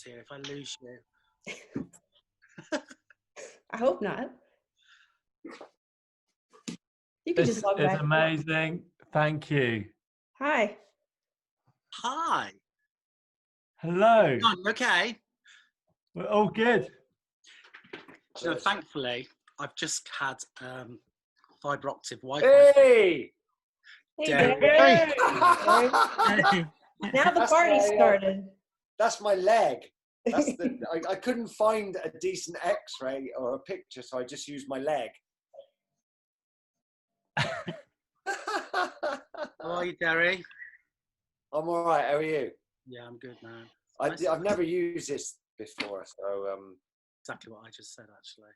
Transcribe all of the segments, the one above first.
here if I lose you. I hope not. You can just log back. It's amazing. Thank you. Hi. Hi. Hello. Okay. We're all good. So thankfully, I've just had fibre optic Wi-Fi. Hey! Hey. Now the party started. That's my leg. That's the. I couldn't find a decent X-ray or a picture, so I just used my leg. How are you, Derry? I'm all right. How are you? Yeah, I'm good, man. I've never used this before, so Exactly what I just said, actually.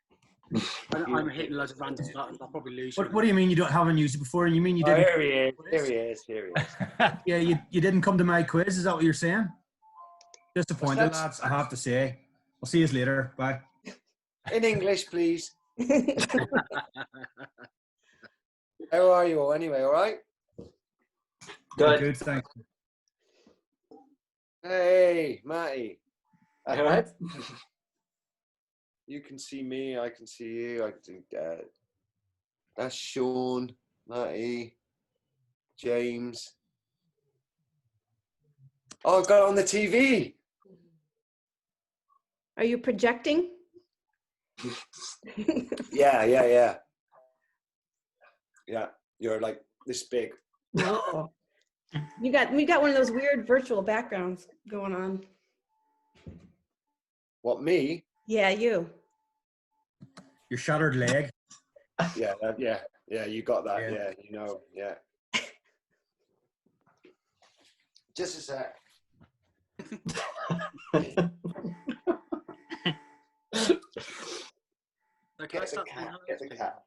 I'm hitting loads of random buttons. I'll probably lose you. What do you mean you haven't used it before? And you mean you didn't? Here he is. Here he is. Here he is. Yeah, you didn't come to my quiz. Is that what you're saying? Disappointed, What's that? lads. I have to say. I'll see you later. Bye. In English, please. How are you all? Anyway, all right? Good, thanks. Hey, Matty. All right. You can see me. I can see you. I think that's Sean, Matty, James. Oh, I've got it on the TV. Are you projecting? Yeah. Yeah, you're like this big. Oh. We got one of those weird virtual backgrounds going on. What, me? Yeah, you. Your shattered leg. Yeah, yeah, you got that. Yeah. Yeah, you know, yeah. Just a sec. Okay, Get the cat.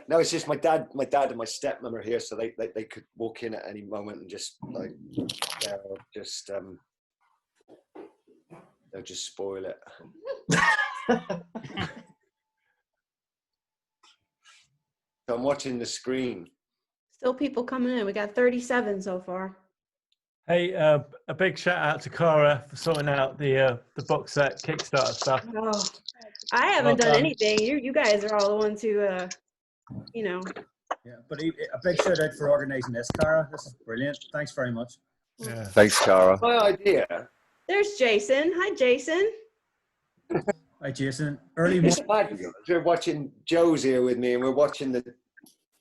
No, it's just my dad and my stepmom are here, so they could walk in at any moment and just like they'll just spoil it. So I'm watching the screen. Still people coming in. We got 37 so far. Hey, a big shout out to Cara for sorting out the box set Kickstarter stuff. Oh, I haven't done anything. You guys are all the ones who, you know. Yeah, but a big shout out for organising this, Cara. This is brilliant. Thanks very much. Yeah. Thanks, Cara. My idea. There's Jason. Hi, Jason. Hi, Jason. Early morning. We're watching Joe's here with me, and we're watching the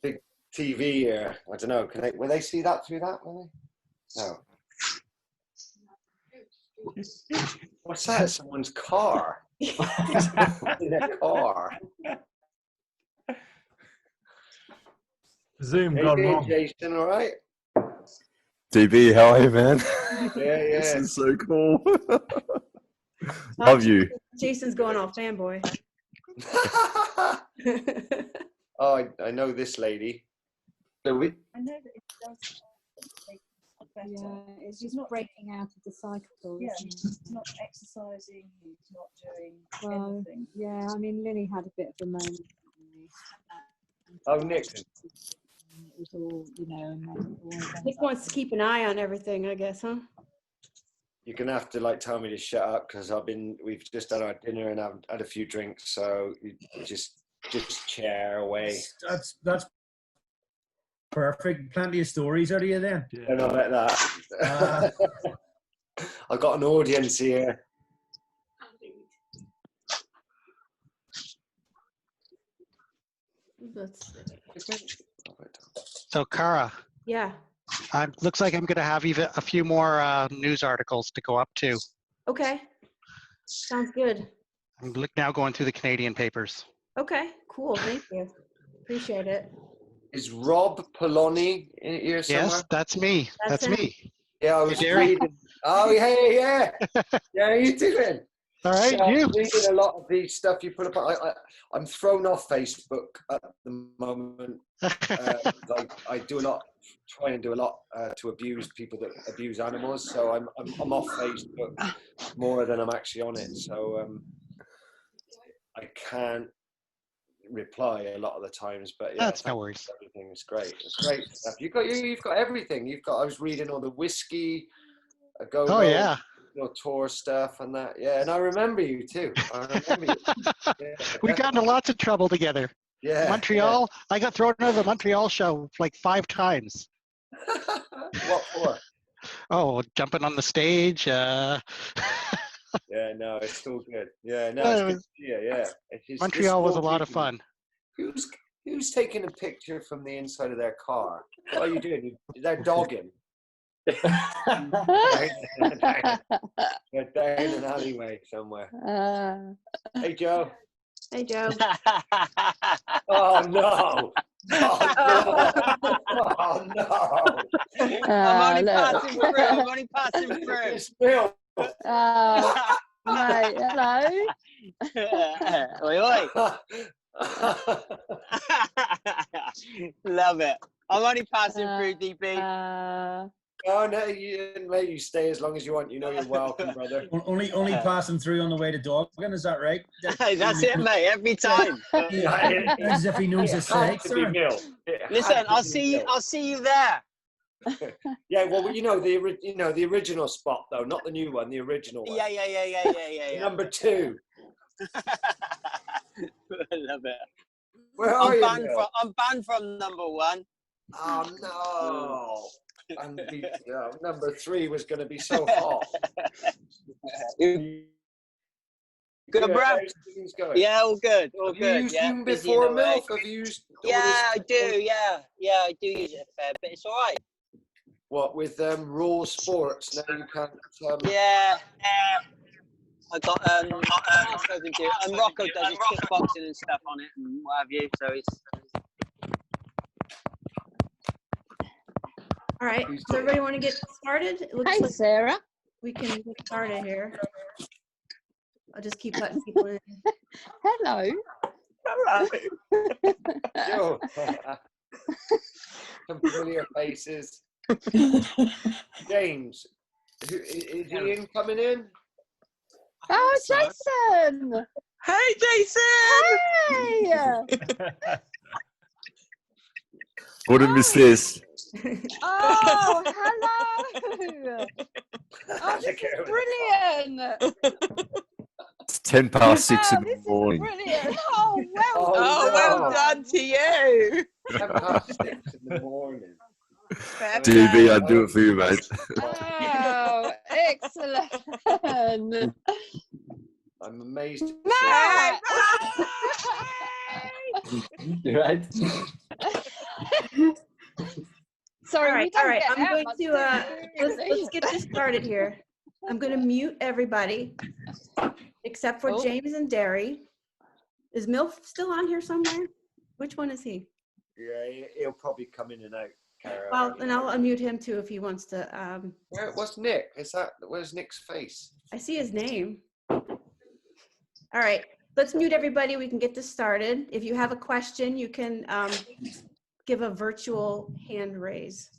big TV here. I don't know. Will they see that through that? Will they? No. What's that? Someone's car. In a car. Zoom Hey, gone wrong. Jason, all right? DB, how are you, man? Yeah. This is so cool. Love you. Jason's going all fanboy. Oh, I know this lady. I know that it does make better. Yeah, it's just breaking out of the cycle. Yeah, Isn't it? he's not exercising, he's not doing anything. Yeah, I mean, Lily had a bit of a moment. Oh, Nick. It was all, you know, and then Nick wants to keep an eye on everything, I guess, huh? You're gonna have to like tell me to shut up because we've just had our dinner and I've had a few drinks, so you just chair away. That's perfect. Plenty of stories out of you then. I don't know about that. I've got an audience here. Let's see. So, Cara. Yeah. Looks like I'm going to have even a few more news articles to go up to. Okay. Sounds good. I'm now going through the Canadian papers. Okay, cool. Thank you. Appreciate it. Is Rob Poloni in here somewhere? Yes, that's me. That's me. Yeah, I was Derry. reading. Oh, hey, yeah. Yeah, how you doing? All right, I'm you. reading a lot of the stuff you put up. I'm thrown off Facebook at the moment. I do a lot, try and do a lot to abuse people that abuse animals. So I'm off Facebook more than I'm actually on it. So I can't reply a lot of the times. But yeah, That's no worries. Everything is great. It's great stuff. You've got everything. I was reading all the whiskey. Oh yeah. Your tour stuff and that. Yeah, and I remember you too. I remember you. Yeah, We got into lots of trouble together. yeah. Montreal, I got thrown out of the Montreal show like 5 times. Yeah. What for? Oh, jumping on the stage. Yeah, no, it's all good. Yeah, no, it's good to see you. Yeah. Montreal was a lot of fun. Who's taking a picture from the inside of their car? What are you doing? They're dogging. They're down an alleyway somewhere. Hey, Joe. Hey, Joe. Oh, no. Oh, no. Oh, no. I'm only passing through. I'm only passing through. It's Bill. Mate, hello. Oi, oi. Love it. I'm only passing through, DP. Oh, no, mate, you stay as long as you want. You know you're welcome, brother. Only passing through on the way to Doggin, is that right? That's it, mate. Every time. As if he knows his sights, sir. Listen, I'll see you there. Yeah, well, you know the original spot though, not the new one, the original one. Yeah. Number 2. I love it. Where are you? I'm banned from number 1. Oh no! And number 3 was going to be so hot. Good, bro. Yeah, all good. All Have good. you used them Busy before in a way. MILF? Have you used? Yeah, I do. Yeah, I do use it a fair bit. It's all right. What with Raw Sports? Now you can't. Yeah. I got and Rocco does his kickboxing and stuff on it and what have you. So it's. All right. Does everybody want to get started? It looks Hey, like Sarah. we can get started here. I'll just keep letting people in. Hello. Yo. Some familiar faces. James, is he coming in? Oh, Jason. Hey, Jason. Hey. Wouldn't miss this. Oh, hello. Oh, this is brilliant. It's 10 past 6 in This the is morning. brilliant. Oh, well Oh, done. Oh, well done to you. 6 in the morning. DB, I'd do it for you, mate. Oh, excellent. I'm amazed. To Mate. Right? Sorry, All right, we don't get I'm out going much to TV, let's get this started here. I'm going to mute everybody except for James and Derry. Is MILF still on here somewhere? Which one is he? Yeah, he'll probably come in and out. Cara. Well, and I'll unmute him too if he wants to. What's Nick? Where's Nick's face? I see his name. All right, let's mute everybody. We can get this started. If you have a question, you can give a virtual hand raise.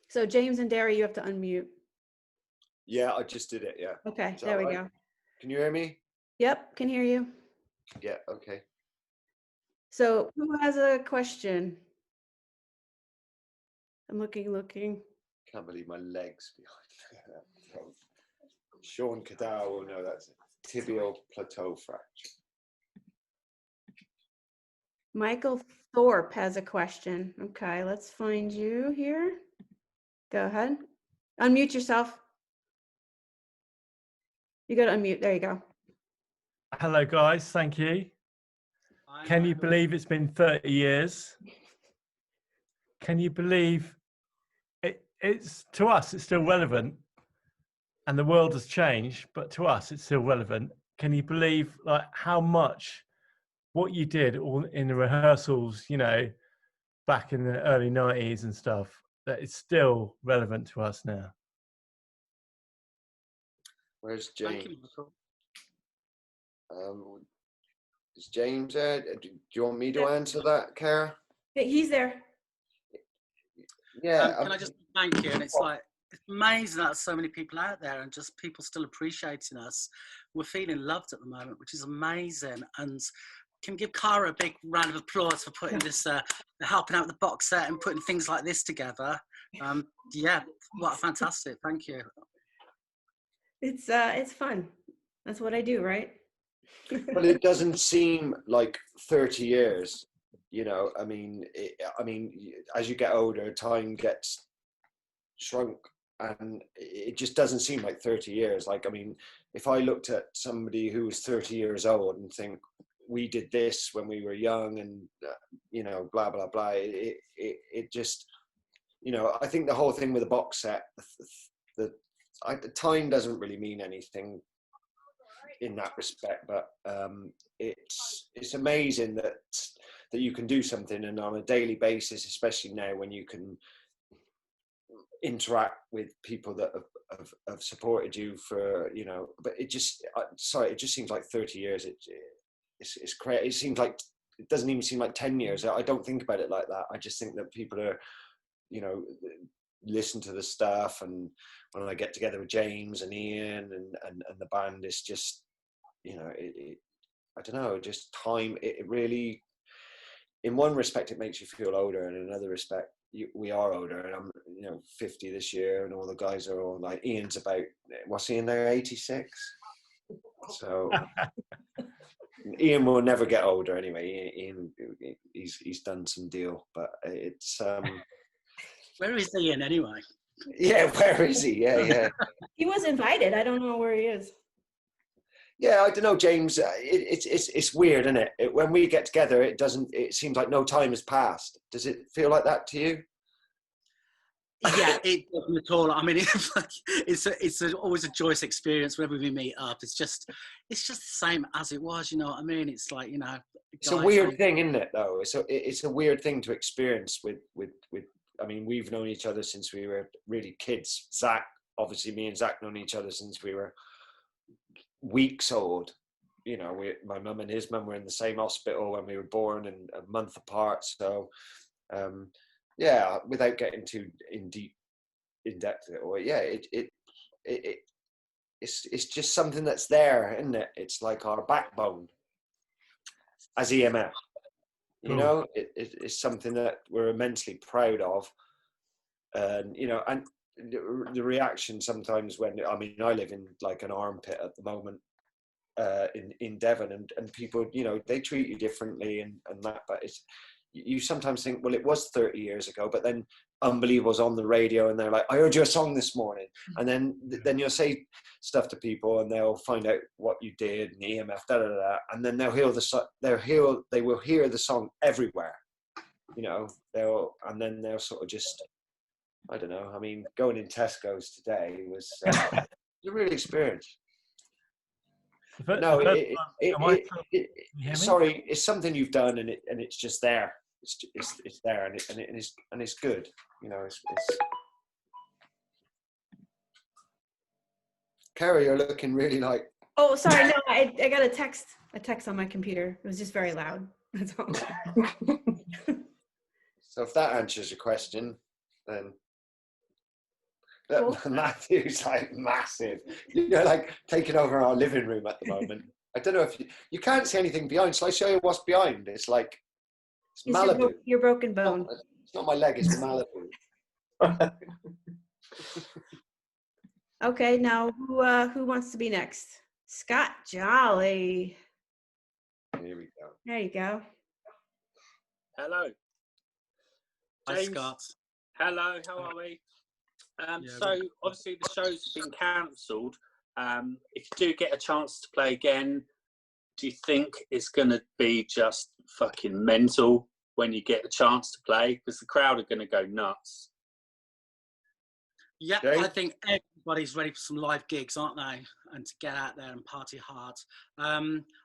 So James and Derry, you have to unmute. Yeah, I just did it. Yeah. Okay, there we go. Can you hear me? Yep, can hear you. Yeah. Okay. So who has a question? I'm looking. Can't believe my legs behind. Sean Cadell will know that's a tibial plateau fracture. Michael Thorpe has a question. Okay, let's find you here. Go ahead. Unmute yourself. You got to unmute. There you go. Hello, guys. Thank you. Can you believe it's been 30 years? Can you believe it's to us, it's still relevant, and the world has changed, but to us, it's still relevant. Can you believe like how much what you did all in the rehearsals, you know, back in the early 90s and stuff, that it's still relevant to us now? Where's James? Thank you, Michael. Is James there? Do you want me to answer that, Cara? He's there. Yeah. Can I just thank you? And it's like, It's amazing that there's so many people out there and just people still appreciating us. We're feeling loved at the moment, which is amazing. And can give Cara a big round of applause for putting this, helping out with the box set and putting things like this together. Yeah, what fantastic! Thank you. It's fun. That's what I do, right? Well, it doesn't seem like 30 years. You know, I mean, as you get older, time gets shrunk, and it just doesn't seem like 30 years. Like, I mean, if I looked at somebody who was 30 years old and think, we did this when we were young and, you know, blah, blah, blah. It just, you know, I think the whole thing with the box set, the time doesn't really mean anything in that respect, but it's amazing that you can do something and on a daily basis, especially now when you can interact with people that have supported you for, you know, but it just, it just seems like 30 years. It's crazy. It seems like, it doesn't even seem like 10 years. I don't think about it like that. I just think that people are, you know, listen to the stuff, and when I get together with James and Ian and the band, it's just, you know, I don't know, just time. It really, in one respect, it makes you feel older, and in another respect, we are older. And I'm, you know, 50 this year, and all the guys are all like, Ian's about, what's he in there, 86? So Ian will never get older anyway. Ian, he's done some deal, but it's Where is Ian anyway? Yeah, where is he? Yeah. He was invited. I don't know where he is. Yeah, I don't know, James. It's weird, isn't it? When we get together, it seems like no time has passed. Does it feel like that to you? Yeah, it doesn't at all. I mean, it's always a joyous experience whenever we meet up. It's just the same as it was. You know what I mean? It's like, you know, it's a weird thing, isn't it? Though it's a weird thing to experience with. I mean, we've known each other since we were really kids. Zach, obviously, me and Zach known each other since we were weeks old. You know, my mum and his mum were in the same hospital when we were born, and a month apart. So. Yeah, without getting too in depth, or yeah, it's just something that's there, isn't it? It's like our backbone as EMF. You know, it's something that we're immensely proud of, and you know, and the reaction sometimes when, I mean, I live in like an armpit at the moment in Devon, and people, you know, they treat you differently and that, but you sometimes think, well, it was 30 years ago, but then Unbelievable's on the radio and they're like, I heard your song this morning. And then you'll say stuff to people and they'll find out what you did and EMF, and then they will hear the song everywhere, you know, they'll sort of just, I don't know. I mean, going in Tesco's today was a real experience. No, sorry, it's something you've done, and it's just there. It's there, and it's good. You know, it's. Carrie, you're looking really like. Oh, sorry. No, I got a text on my computer. It was just very loud. That's all. So if that answers your question, then. Cool. Matthew's like massive. You're like taking over our living room at the moment. I don't know if you can't see anything behind. Shall I show you what's behind? It's like it's Malibu. Your broken bone. It's not my leg. It's Malibu. Okay, now who wants to be next? Scott Jolly. Here we go. There you go. Hello. Hi, Scott. Hello. How are we? So obviously the show's been cancelled. If you do get a chance to play again, do you think it's going to be just fucking mental when you get a chance to play? Because the crowd are going to go nuts. Yeah, I think everybody's ready for some live gigs, aren't they? And to get out there and party hard.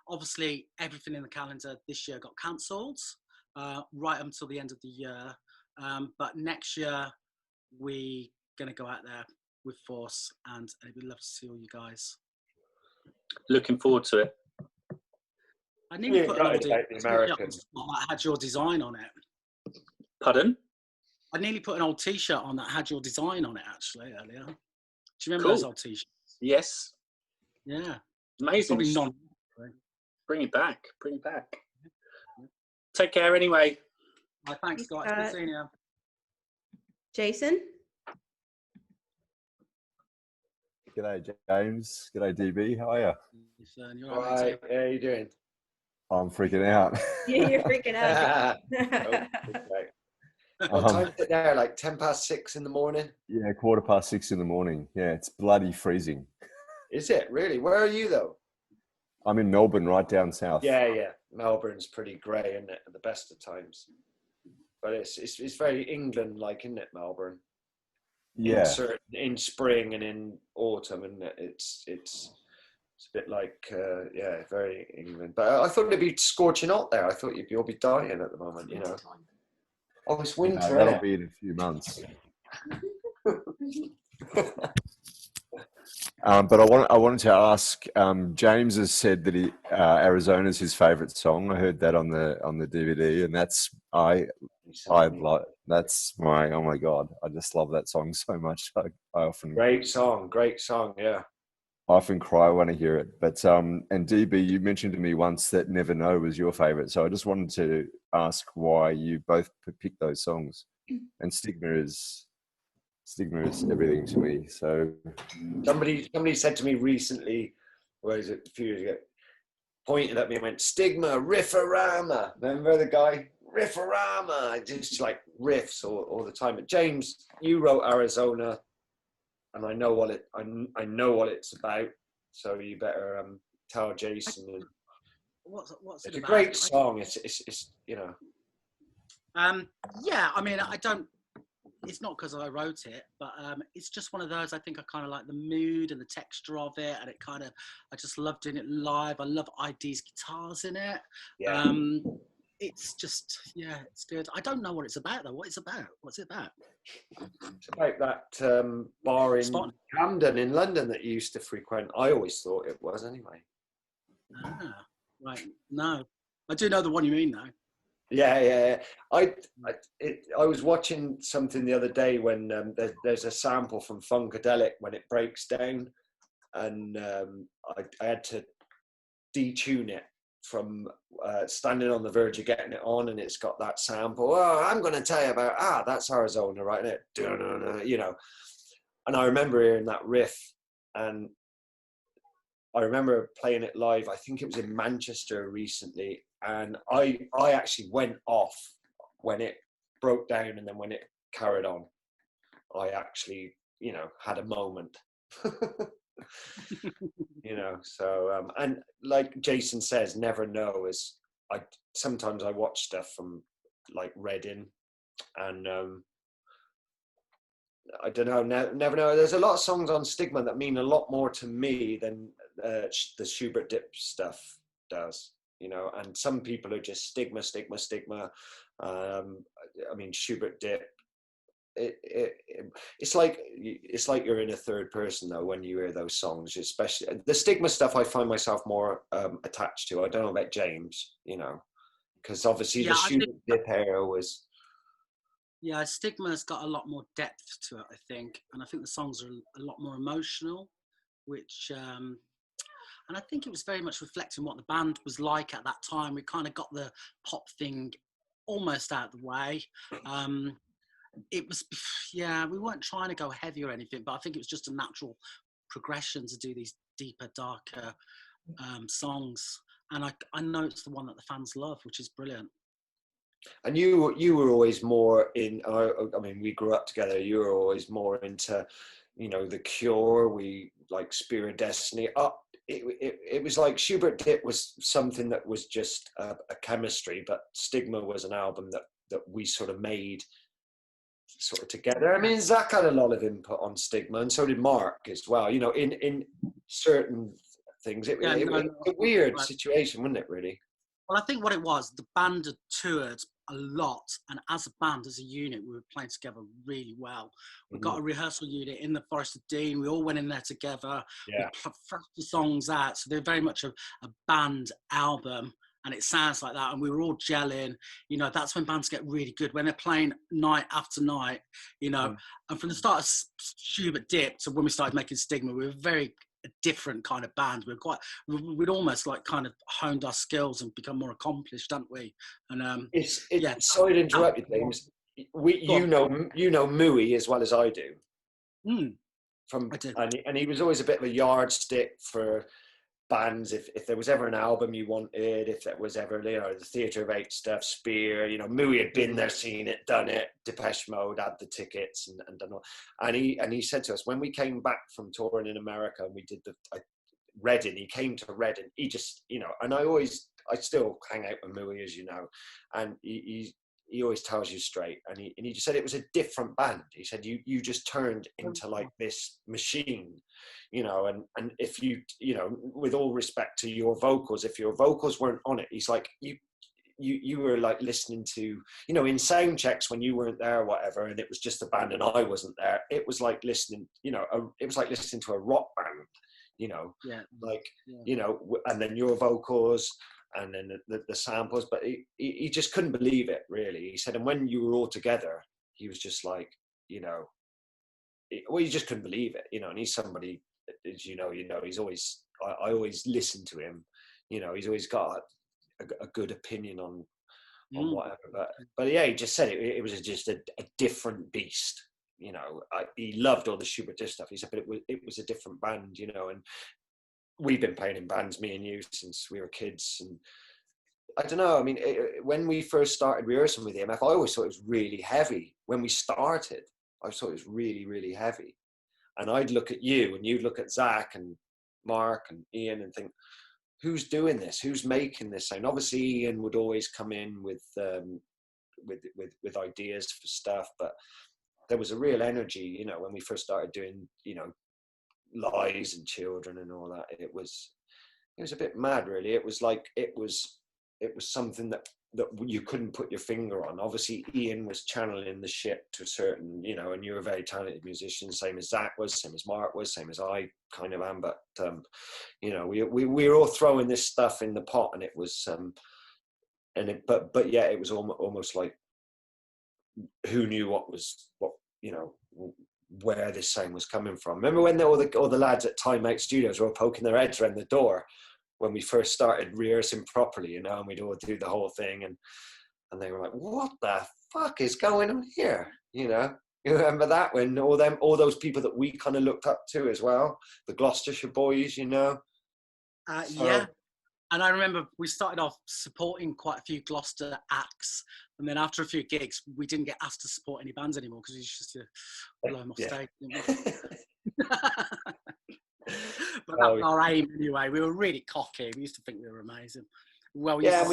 Obviously, everything in the calendar this year got cancelled right until the end of the year. But next year, we going to go out there with force, and we'd love to see all you guys. Looking forward to it. I nearly put an order that had your design on it. Pardon? I nearly put an old T-shirt on that had your design on it actually earlier. Do you remember Cool. those old T-shirts? Yes. Yeah. Amazing. Probably non. Bring it back. Bring it back. Take care anyway. Thanks, guys. Good seeing you. Jason? G'day, James. G'day, DB. How are you? You're all right. How are you doing? I'm freaking out. Yeah, you're freaking out. What time is it there? Like 6:10 in the morning? Yeah, 6:15 in the morning. Yeah, it's bloody freezing. Is it really? Where are you though? I'm in Melbourne, right down south. Yeah. Melbourne's pretty grey, isn't it? At the best of times. But it's very England-like, isn't it, Melbourne? Yeah. In spring and in autumn, isn't it? It's a bit like very England. But I thought it'd be scorching hot there. I thought you'd all be dying at the moment, you know. Oh, it's winter. That'll be in a few months. But I wanted to ask. James has said that Arizona's his favourite song. I heard that on the DVD, and that's that's my, oh my god! I just love that song so much. I often great song, yeah. I often cry when I hear it. But and DB, you mentioned to me once that Never Know was your favourite, so I just wanted to ask why you both picked those songs. And Stigma is everything to me. So somebody said to me recently, a few years ago, pointed at me and went, "Stigma, Riffarama." Remember the guy? Riffarama. Just like riffs all the time. But James, you wrote Arizona, and I know what it's about. So you better tell Jason. What's it's it a about? great song. It's you know. Yeah, I mean, I don't. It's not because I wrote it, but it's just one of those. I think I kind of like the mood and the texture of it, and I just love doing it live. I love ID's guitars in it. Yeah. It's just, it's good. I don't know what it's about though. What's it about? It's about that bar in Camden in London that you used to frequent. I always thought it was anyway. Ah, right. No, I do know the one you mean though. Yeah. I was watching something the other day when there's a sample from Funkadelic when it breaks down, and I had to detune it from standing on the verge of getting it on, and it's got that sample. Oh, I'm going to tell you about that's Arizona, right? You know, and I remember hearing that riff, and I remember playing it live. I think it was in Manchester recently, and I actually went off when it broke down, and then when it carried on, I actually, had a moment. So and like Jason says, Never Know is. Sometimes I watch stuff from like Reading, and I don't know. Never Know. There's a lot of songs on Stigma that mean a lot more to me than the Schubert Dip stuff does. And some people are just Stigma. I mean, Schubert Dip. It's like you're in a third person though when you hear those songs, especially the Stigma stuff. I find myself more attached to. I don't know about James, because obviously the Schubert Dip era was. Yeah, Stigma's got a lot more depth to it, I think, and I think the songs are a lot more emotional, which. And I think it was very much reflecting what the band was like at that time. We kind of got the pop thing almost out of the way. It was, we weren't trying to go heavy or anything, but I think it was just a natural progression to do these deeper, darker songs. And I know it's the one that the fans love, which is brilliant. And you were always more in, I mean, we grew up together, you were always more into, The Cure, we like Spirit Destiny. It was like Schubert Dip was something that was just a chemistry, but Stigma was an album that we sort of made sort of together. I mean, Zach had a lot of input on Stigma, and so did Mark as well. In certain things, it was a weird situation, wasn't it? Really. Well, I think what it was, the band had toured a lot, and as a band, as a unit, we were playing together really well. We got a rehearsal unit in the Forest of Dean. We all went in there together. We thrashed the songs out, so they're very much a band album. and it sounds like that, and we were all gelling. You know, that's when bands get really good, when they're playing night after night, you know. And from the start of Schubert Dip to when we started making Stigma, we were very a different kind of band. We'd almost like kind of honed our skills and become more accomplished, hadn't we? And yeah. Sorry to interrupt you, James. You know Mooey as well as I do. I do. And he was always a bit of a yardstick for bands. If there was ever an album you wanted, if there was ever, you know, the Theatre of Eight stuff, Spear, you know, Mooey had been there, seen it, done it. Depeche Mode had the tickets and done all. And he said to us when we came back from touring in America and we did Reading, he came to Reading. He just, you know, and I still hang out with Mooey, as you know, and he always tells you straight. And he just said it was a different band. He said you just turned into like this machine, you know. And if you know, with all respect to your vocals, if your vocals weren't on it, he's like you were like listening to, you know, in sound checks when you weren't there or whatever, and it was just a band and I wasn't there. It was like listening, you know, it was like listening to a rock band. You know, you know, and then your vocals and then the samples, but he just couldn't believe it, really. He said, and when you were all together, he was just like, you know, he just couldn't believe it, you know. And he's somebody, as you know, he's always, I always listen to him, you know, he's always got a good opinion on whatever, but yeah, he just said it was just a different beast. You know, he loved all the Schubert stuff. He said, but it was a different band, you know. And we've been playing in bands, me and you, since we were kids. And I don't know. I mean, when we first started rehearsing with EMF, I always thought it was really heavy. When we started, I thought it was really, really heavy. And I'd look at you, and you'd look at Zach and Mark and Ian, and think, who's doing this? Who's making this sound? Obviously, Ian would always come in with ideas for stuff, but there was a real energy, you know, when we first started doing, you know, Lies and Children and all that. It was a bit mad, really. It was like it was something that you couldn't put your finger on. Obviously, Ian was channeling the shit to a certain, you know, and you're a very talented musician, same as Zach was, same as Mark was, same as I kind of am. But you know, we were all throwing this stuff in the pot, and it was but yeah, it was almost like who knew what you know, where this sound was coming from. Remember when all the lads at Time Out Studios were poking their heads around the door when we first started rehearsing properly, you know, and we'd all do the whole thing, and they were like, what the fuck is going on here? You know, you remember that, when all those people that we kind of looked up to as well, the Gloucestershire boys, you know? Yeah. And I remember we started off supporting quite a few Gloucester acts, and then after a few gigs, we didn't get asked to support any bands anymore because we used to blow them off stage. But that was our aim anyway. We were really cocky. We used to think we were amazing. Well, we had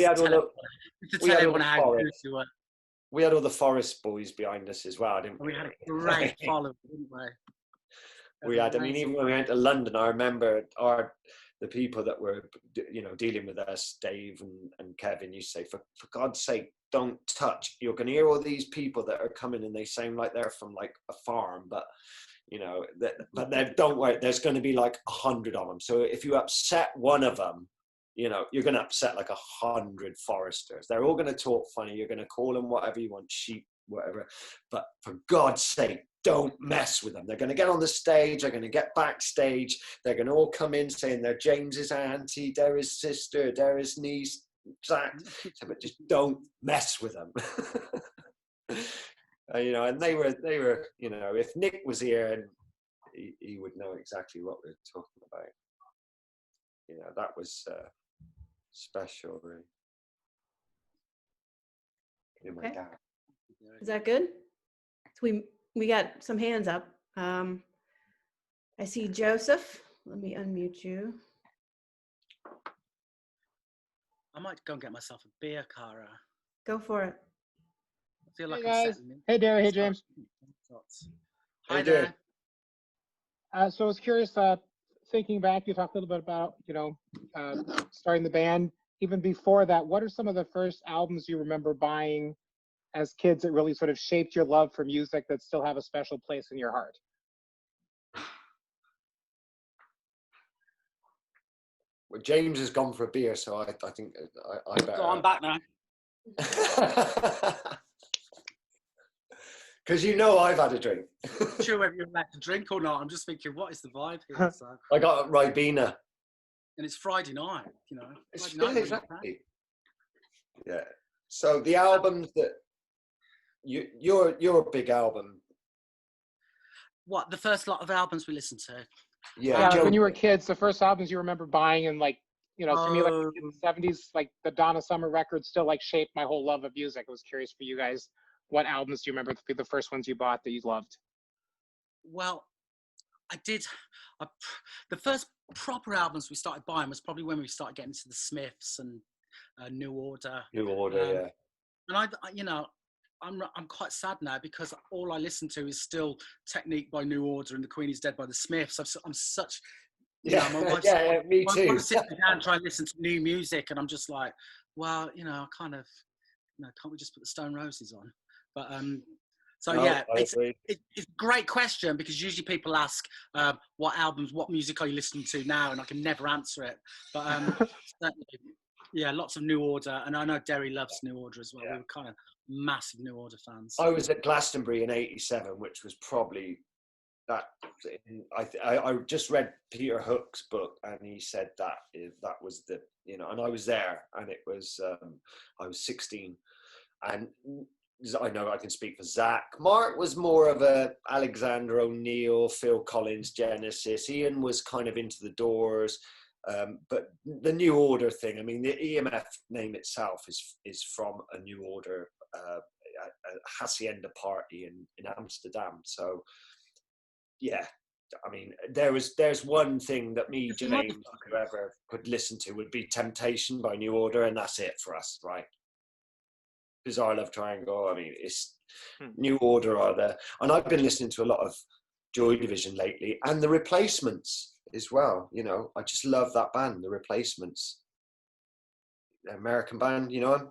all the Forest boys behind us as well, didn't we? We had a great following, didn't we? We had. I mean, even when we went to London, I remember the people that were, you know, dealing with us, Dave and Kevin, used to say, for God's sake, don't touch. You're going to hear all these people that are coming and they sound like they're from like a farm, but you know, but don't worry, there's going to be like 100 of them. So if you upset one of them, you know, you're going to upset like 100 Foresters. They're all going to talk funny. You're going to call them whatever you want, sheep, whatever. But for God's sake, don't mess with them. They're going to get on the stage. They're going to get backstage. They're going to all come in saying they're James's auntie, they're his sister, they're his niece. But just don't mess with them. You know, and they were, you know, if Nick was here, and he would know exactly what we're talking about. You know, that was special, really. Okay. Is that good? So we got some hands up. I see Joseph. Let me unmute you. I might go and get myself a beer, Cara. Go for it. I feel like hey I'm guys. settling in. Hey Derry. Hey James. Hi there. So I was curious, thinking back, you talked a little bit about, you know, starting the band. Even before that, what are some of the first albums you remember buying as kids that really sort of shaped your love for music that still have a special place in your heart? Well, James has gone for a beer, so I think I better. So I'm back now. Because you know I've had a drink. Not sure whether you're allowed to drink or not. I'm just thinking, what is the vibe here? So. I got Ribena. And it's Friday night, you know. It's Friday night, exactly. Yeah. So the albums that your big album. What, the first lot of albums we listened to? Yeah. Like when you were kids, the first albums you remember buying, and like, you know, for me, like in the '70s, like the Donna Summer records still like shaped my whole love of music. I was curious for you guys, what albums do you remember to be the first ones you bought that you loved? Well, I did. The first proper albums we started buying was probably when we started getting to the Smiths and New Order. New Order, yeah. And I, you know, I'm quite sad now because all I listen to is still Technique by New Order and The Queen Is Dead by the Smiths. I'm such, you know, my wife's, me too. My wife's sitting down trying to listen to new music, and I'm just like, well, you know, kind of, you know, can't we just put the Stone Roses on? But so no, yeah, it's a great question because usually people ask what albums, what music are you listening to now, and I can never answer it. But yeah, lots of New Order, and I know Derry loves New Order as well. Yeah. We were kind of massive New Order fans. I was at Glastonbury in '87, which was probably that. I just read Peter Hook's book, and he said that was the, you know, and I was there, and it was I was 16, and I know I can speak for Zach. Mark was more of a Alexander O'Neill, Phil Collins, Genesis. Ian was kind of into the Doors. But the New Order thing, I mean, the EMF name itself is from a New Order a hacienda party in Amsterdam. So, yeah, I mean, there's one thing that me, James, whoever could listen to would be Temptation by New Order, and that's it for us, right? Bizarre Love Triangle. I mean, it's New Order are there, and I've been listening to a lot of Joy Division lately, and the Replacements as well. You know, I just love that band, the Replacements, the American band. You know him,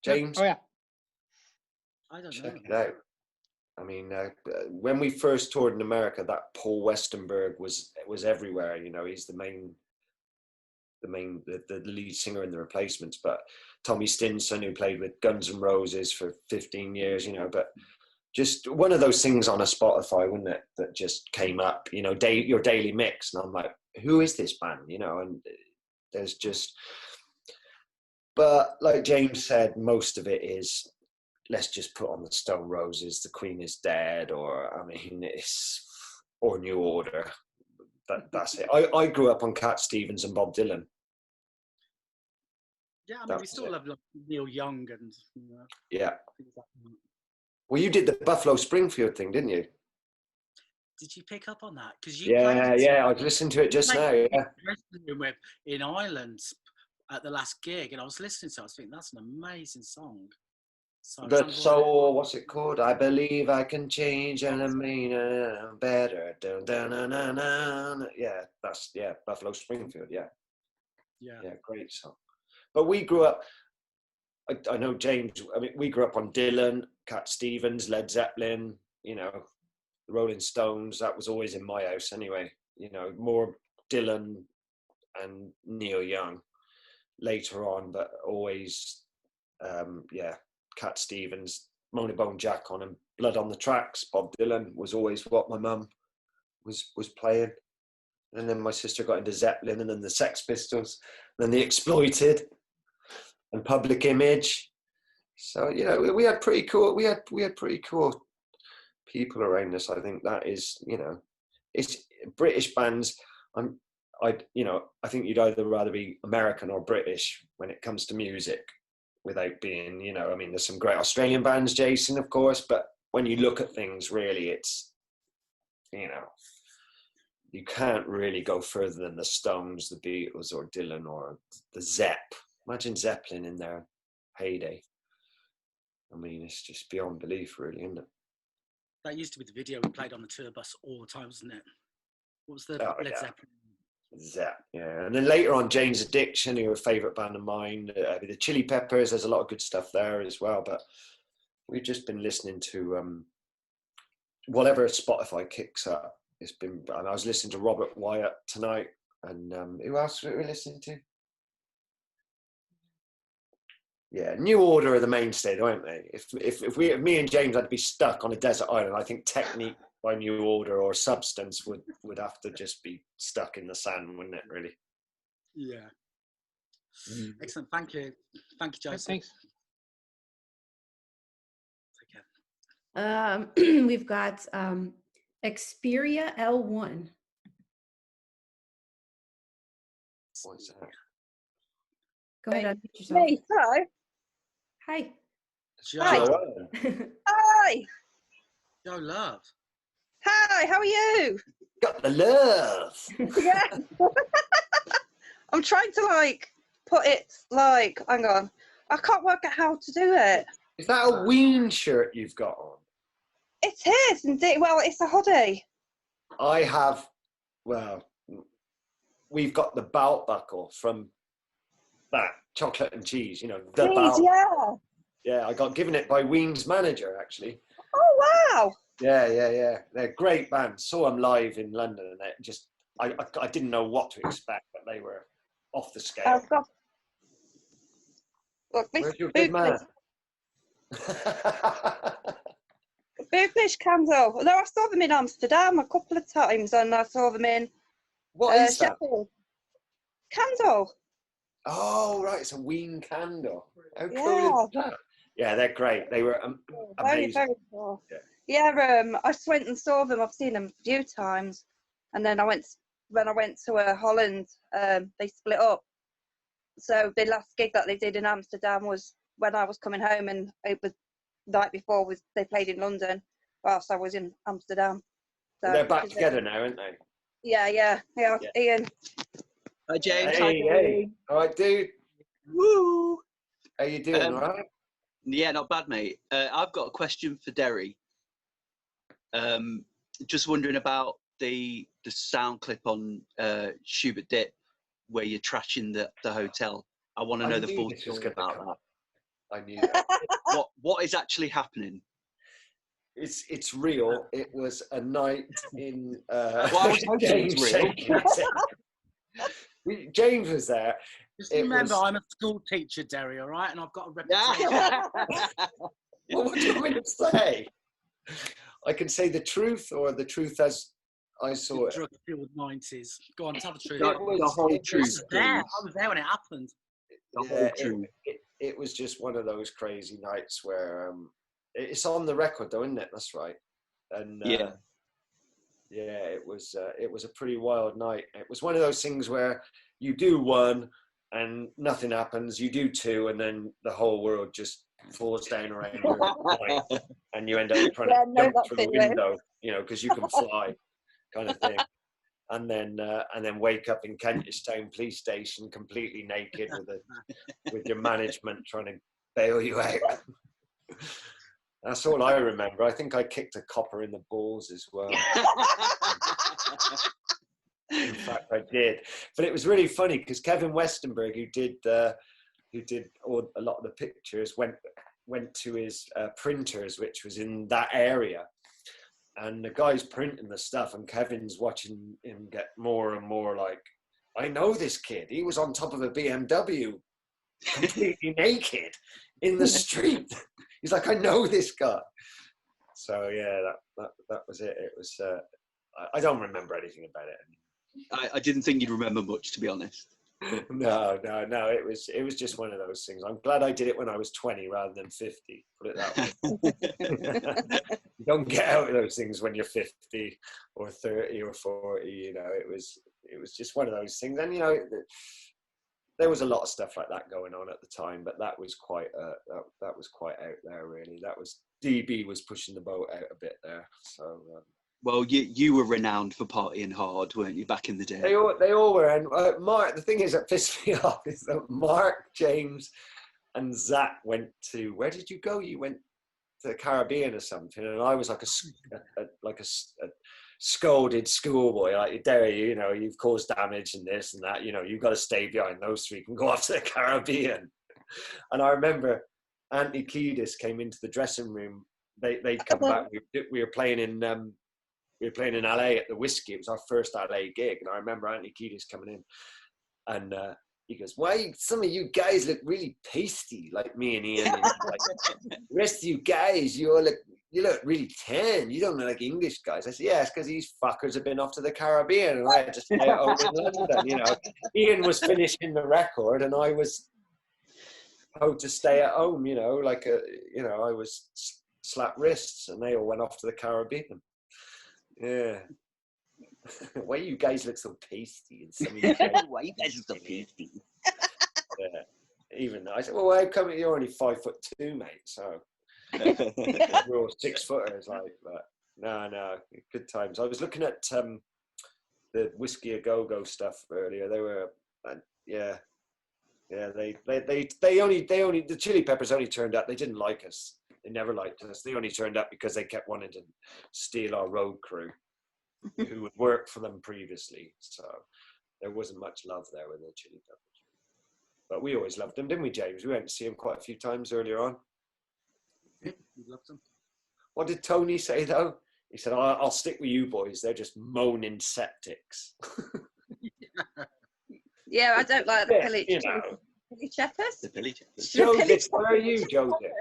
James? Oh yeah. I don't know. Check it out. I mean, when we first toured in America, that Paul Westenberg was everywhere. You know, he's the lead singer in the Replacements. But Tommy Stinson, who played with Guns N' Roses for 15 years, you know, but just one of those things on a Spotify, wouldn't it, that just came up, you know, your daily mix. And I'm like, who is this band? You know, and there's just, but like James said, most of it is, let's just put on the Stone Roses, The Queen Is Dead, or, I mean, or New Order. That's it. I grew up on Cat Stevens and Bob Dylan. Yeah, I mean, we still love Neil Young and, you know, yeah. Well, you did the Buffalo Springfield thing, didn't you? Did you pick up on that? Because you I was listening to it just now. Yeah. In Ireland at the last gig, and I was listening to it. I was thinking that's an amazing song. So what's it called? I believe I can change and I mean better. Yeah, that's Buffalo Springfield. Yeah, great song. But we grew up. I know James. I mean, we grew up on Dylan, Cat Stevens, Led Zeppelin. You know, the Rolling Stones. That was always in my house anyway. You know, more Dylan and Neil Young later on, but always, Cat Stevens, Mona Bone Jack on and Blood on the Tracks. Bob Dylan was always what my mum was playing. And then my sister got into Zeppelin, and then the Sex Pistols, and then the Exploited, and Public Image. So, you know, we had pretty cool. We had pretty cool people around us. I think that is, you know, it's British bands. I think you'd either rather be American or British when it comes to music, without being, you know, I mean, there's some great Australian bands, Jason, of course, but when you look at things, really, it's, you know, you can't really go further than the Stones, the Beatles, or Dylan, or the Zepp. Imagine Zeppelin in their heyday. I mean, it's just beyond belief, really, isn't it? That used to be the video we played on the tour bus all the time, wasn't it? What was the Led Zeppelin? Zepp, yeah. And then later on, Jane's Addiction, who are a favourite band of mine. The Chili Peppers, there's a lot of good stuff there as well. But we've just been listening to whatever Spotify kicks up. It's been, and I was listening to Robert Wyatt tonight, And who else were we listening to? Yeah, New Order are the mainstay, weren't they? If me and James had to be stuck on a desert island, I think Technique by New Order or Substance would have to just be stuck in the sand, wouldn't it? Really? Yeah. Excellent. Thank you. Thank you, Joseph. Thanks. We've got Xperia L1. What's that? Go ahead, unmute yourself. Me, hello. Hi. Hi. Hi. Joe Love. Hi, how are you? Got the love. Yeah. I'm trying to like put it like, hang on. I can't work out how to do it. Is that a Ween shirt you've got on? It is indeed. Well, it's a hoodie. I have, well, we've got the belt buckle from that chocolate and cheese, you know, the Please, belt. yeah. Yeah, I got given it by Ween's manager, actually. Oh, wow. Yeah. They're a great band. Saw them live in London, and it just, I didn't know what to expect, but they were off the scale. I've got. Look, this Where's your good man? Boobish Candle. No, I saw them in Amsterdam a couple of times, and I saw them in What is that? Sheffield. Candle. Oh, right, it's a Ween candle. How Yeah. cool is that? Yeah, they're great. They were Very, amazing. very cool. Yeah. I just went and saw them. I've seen them a few times, and then when I went to Holland, they split up. So the last gig that they did in Amsterdam was when I was coming home, and it was the night before they played in London whilst I was in Amsterdam. So They're back together now, aren't they? Yeah. Ian. Hi, James. Hey. All right, dude. Woo! How you doing, all right? Yeah, not bad, mate. I've got a question for Derry. Just wondering about the sound clip on Schubert Dip where you're trashing the hotel. I want to know the full story about that. I knew that. What is actually happening? It's real. It was a night in. Well, I was hoping it was real. James was there. Just remember, I'm a school teacher, Derry, all right? And I've got a reputation. Well, what do you want me to say? I can say the truth or the truth as I saw it. Drug-fueled 90s. Go on, tell the truth. The whole truth. I was there when it happened. The whole truth. It was just one of those crazy nights where it's on the record, though, isn't it? That's right. And it was a pretty wild night. It was one of those things where you do one and nothing happens. You do two, and then the whole world just falls down around your night, and you end up trying to jump through the window, you know, because you can fly, kind of thing. And then wake up in Kentish Town Police Station completely naked with your management trying to bail you out. That's all I remember. I think I kicked a copper in the balls as well. In fact, I did. But it was really funny because Kevin Westenberg, who did a lot of the pictures, went to his printers, which was in that area. And the guy's printing the stuff, and Kevin's watching him get more and more like, I know this kid. He was on top of a BMW, completely naked in the street. He's like, I know this guy. So yeah, that was it. It was. I don't remember anything about it. I didn't think you'd remember much, to be honest. No. It was just one of those things. I'm glad I did it when I was 20 rather than 50. Put it that way. You don't get out of those things when you're 50 or 30 or 40. You know, it was just one of those things. And you know, there was a lot of stuff like that going on at the time, but that was quite that was quite out there, really. That was DB was pushing the boat out a bit there. So. Well, you were renowned for partying hard, weren't you, back in the day? They all were. And Mark, the thing is that pissed me off is that Mark, James, and Zach went to, where did you go? You went to the Caribbean or something, and I was like a scolded schoolboy, like, Derry, you know, you've caused damage and this and that. You know, you've got to stay behind those three and go off to the Caribbean. And I remember Anthony Kiedis came into the dressing room. They'd come back. We were playing in we were playing in LA at the Whiskey. It was our first LA gig, and I remember Anthony Kiedis coming in, and he goes, "Why some of you guys look really pasty, like me and Ian? And like, the rest of you guys, you look really tan. You don't look like English guys." I said, "Yeah, it's because these fuckers have been off to the Caribbean, and I had to stay at home in London. You know, Ian was finishing the record, and I was told to stay at home. You know, like I was slapped wrists, and they all went off to the Caribbean. Yeah." Why you guys look so pasty? And some of you guys, Why you guys look so pasty? Yeah. Even I said, "Well, how come you're only 5'2", mate?" So we're all 6 footers, like. But no, good times. I was looking at the Whiskey A Go Go stuff earlier. They were, they only the Chili Peppers only turned up. They didn't like us. They never liked us. They only turned up because they kept wanting to steal our road crew, who had worked for them previously. So there wasn't much love there with the Chili Peppers. But we always loved them, didn't we, James? We went to see them quite a few times earlier on. We loved them. What did Tony say, though? He said, I'll stick with you boys. They're just moaning septics. Yeah, I don't like the Billy Checkers. The Billy Checkers. Joseph, where are you, Joseph?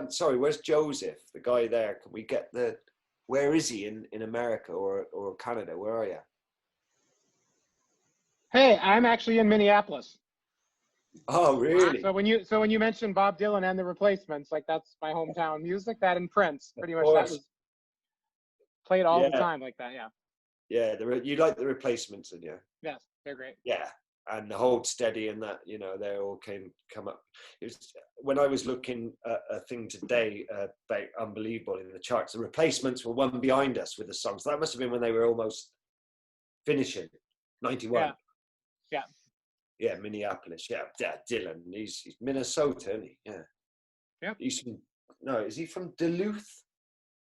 Sorry? Where's Joseph, the guy there? Can we get where is he in America or Canada? Where are you? Hey, I'm actually in Minneapolis. Oh, really? So when you mentioned Bob Dylan and the Replacements, like that's my hometown music. That and Prince, pretty much that was played all the time like that. Yeah. Yeah, you like the Replacements, and Yes, they're great. Yeah, and the Hold Steady and that, they all come up. It was, when I was looking at a thing today about Unbelievable in the charts, the Replacements were one behind us with the songs. So that must have been when they were almost finishing, 91. Yeah, Minneapolis. Yeah, Dylan. He's Minnesota, isn't he? Yeah. Yep. Is he from Duluth?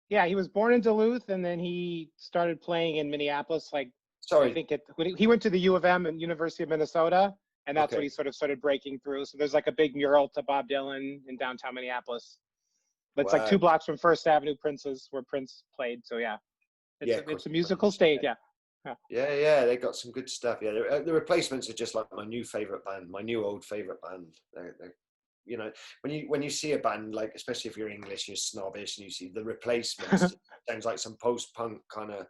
Yeah, he was born in Duluth, and then he started playing in Minneapolis. I think he went to the U of M and University of Minnesota, and that's when he sort of started breaking through. So there's like a big mural to Bob Dylan in downtown Minneapolis. It's like 2 blocks from First Avenue, where Prince played. So yeah, it's a musical stage. Yeah, they got some good stuff. Yeah, the Replacements are just like my new favorite band, my new old favorite band. They're when you see a band, like, especially if you're English, you're snobbish, and you see the Replacements, it sounds like some post-punk kind of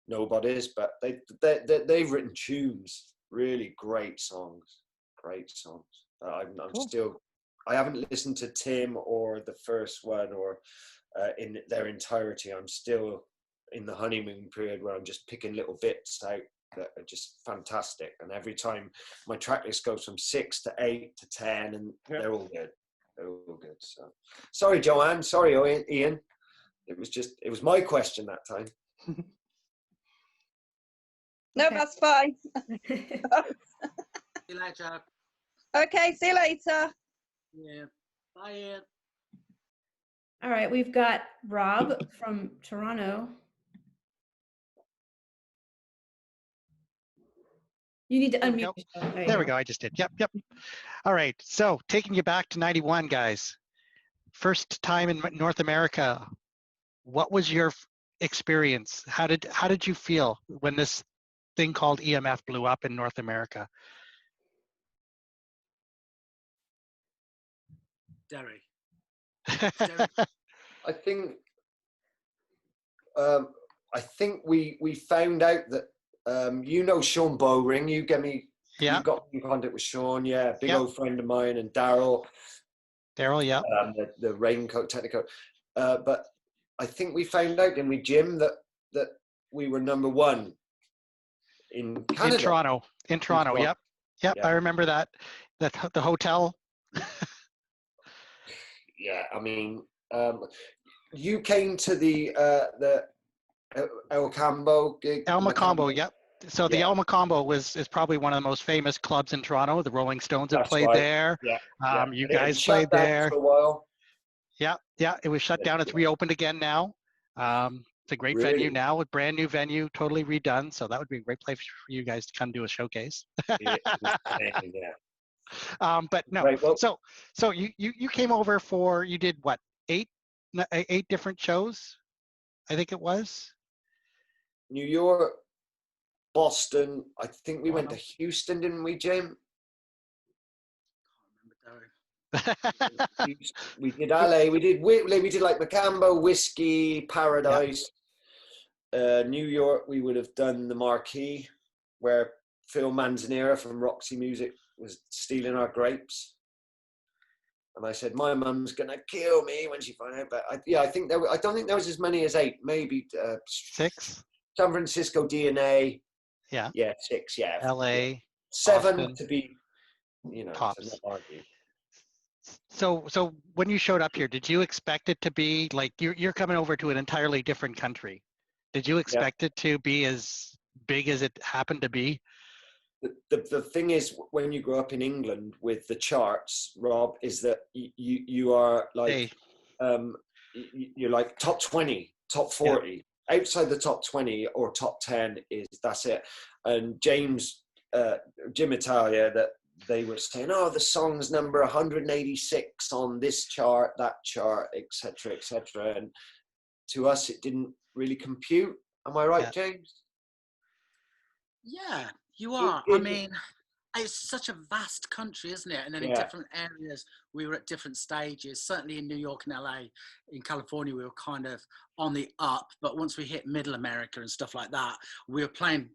nobodies, but they've written tunes, really great songs. I'm still, I haven't listened to Tim or the first one or in their entirety. I'm still in the honeymoon period where I'm just picking little bits out that are just fantastic, and every time my track list goes from 6 to 8 to 10, and they're all good. So sorry, Joanne, sorry, Ian, it was my question that time. No, that's fine. See you later. Okay, see you later. Yeah, bye, Ian. All right, we've got Rob from Toronto. You need to unmute yourself. There we go. I just did. Yep. All right. So taking you back to 91, guys. First time in North America. What was your experience? How did you feel when this thing called EMF blew up in North America? Derry. I think we found out that Sean Bowring, you got me in contact with Sean, big old friend of mine, and Daryl, the raincoat technical, but I think we found out, didn't we, Jim, that we were number 1 in Canada. In Toronto. Yep. I remember that the hotel. Yeah, I mean, you came to the El Cambo gig. El Macombo, yep. So the El Macombo is probably one of the most famous clubs in Toronto. The Rolling Stones have played there. Yeah. You guys played there. For a while. Yeah. It was shut down. It's reopened again now. It's a great venue now, a brand new venue, totally redone. So that would be a great place for you guys to come do a showcase. But no. Right, well, so you came over for, you did what, 8 8 different shows, I think it was. New York, Boston. I think we went to Houston, didn't we, Jim? We did LA. We did Whitley. We did like Macambo, Whiskey, Paradise. New York, we would have done the Marquee, where Phil Manzanera from Roxy Music was stealing our grapes. And I said, my mum's going to kill me when she finds out. But I think I don't think there was as many as 8, maybe 6. San Francisco DNA. Yeah. Yeah, 6, yeah. LA. 7 Boston. to be, Tops. to not argue. So when you showed up here, did you expect it to be like you're coming over to an entirely different country? Did you expect it to be as big as it happened to be? The thing is, when you grow up in England with the charts, Rob, is that you are like, you're like top 20, top 40. Yeah. Outside the top 20 or top 10 that's it. And Jim Italia, that they were saying, oh, the song's number 186 on this chart, that chart, etc., etc. And to us, it didn't really compute. Am I right, James? Yeah, you are. I mean, it's such a vast country, isn't it? And then in different areas, we were at different stages. Certainly in New York and LA, in California, we were kind of on the up. But once we hit Middle America and stuff like that, we were playing,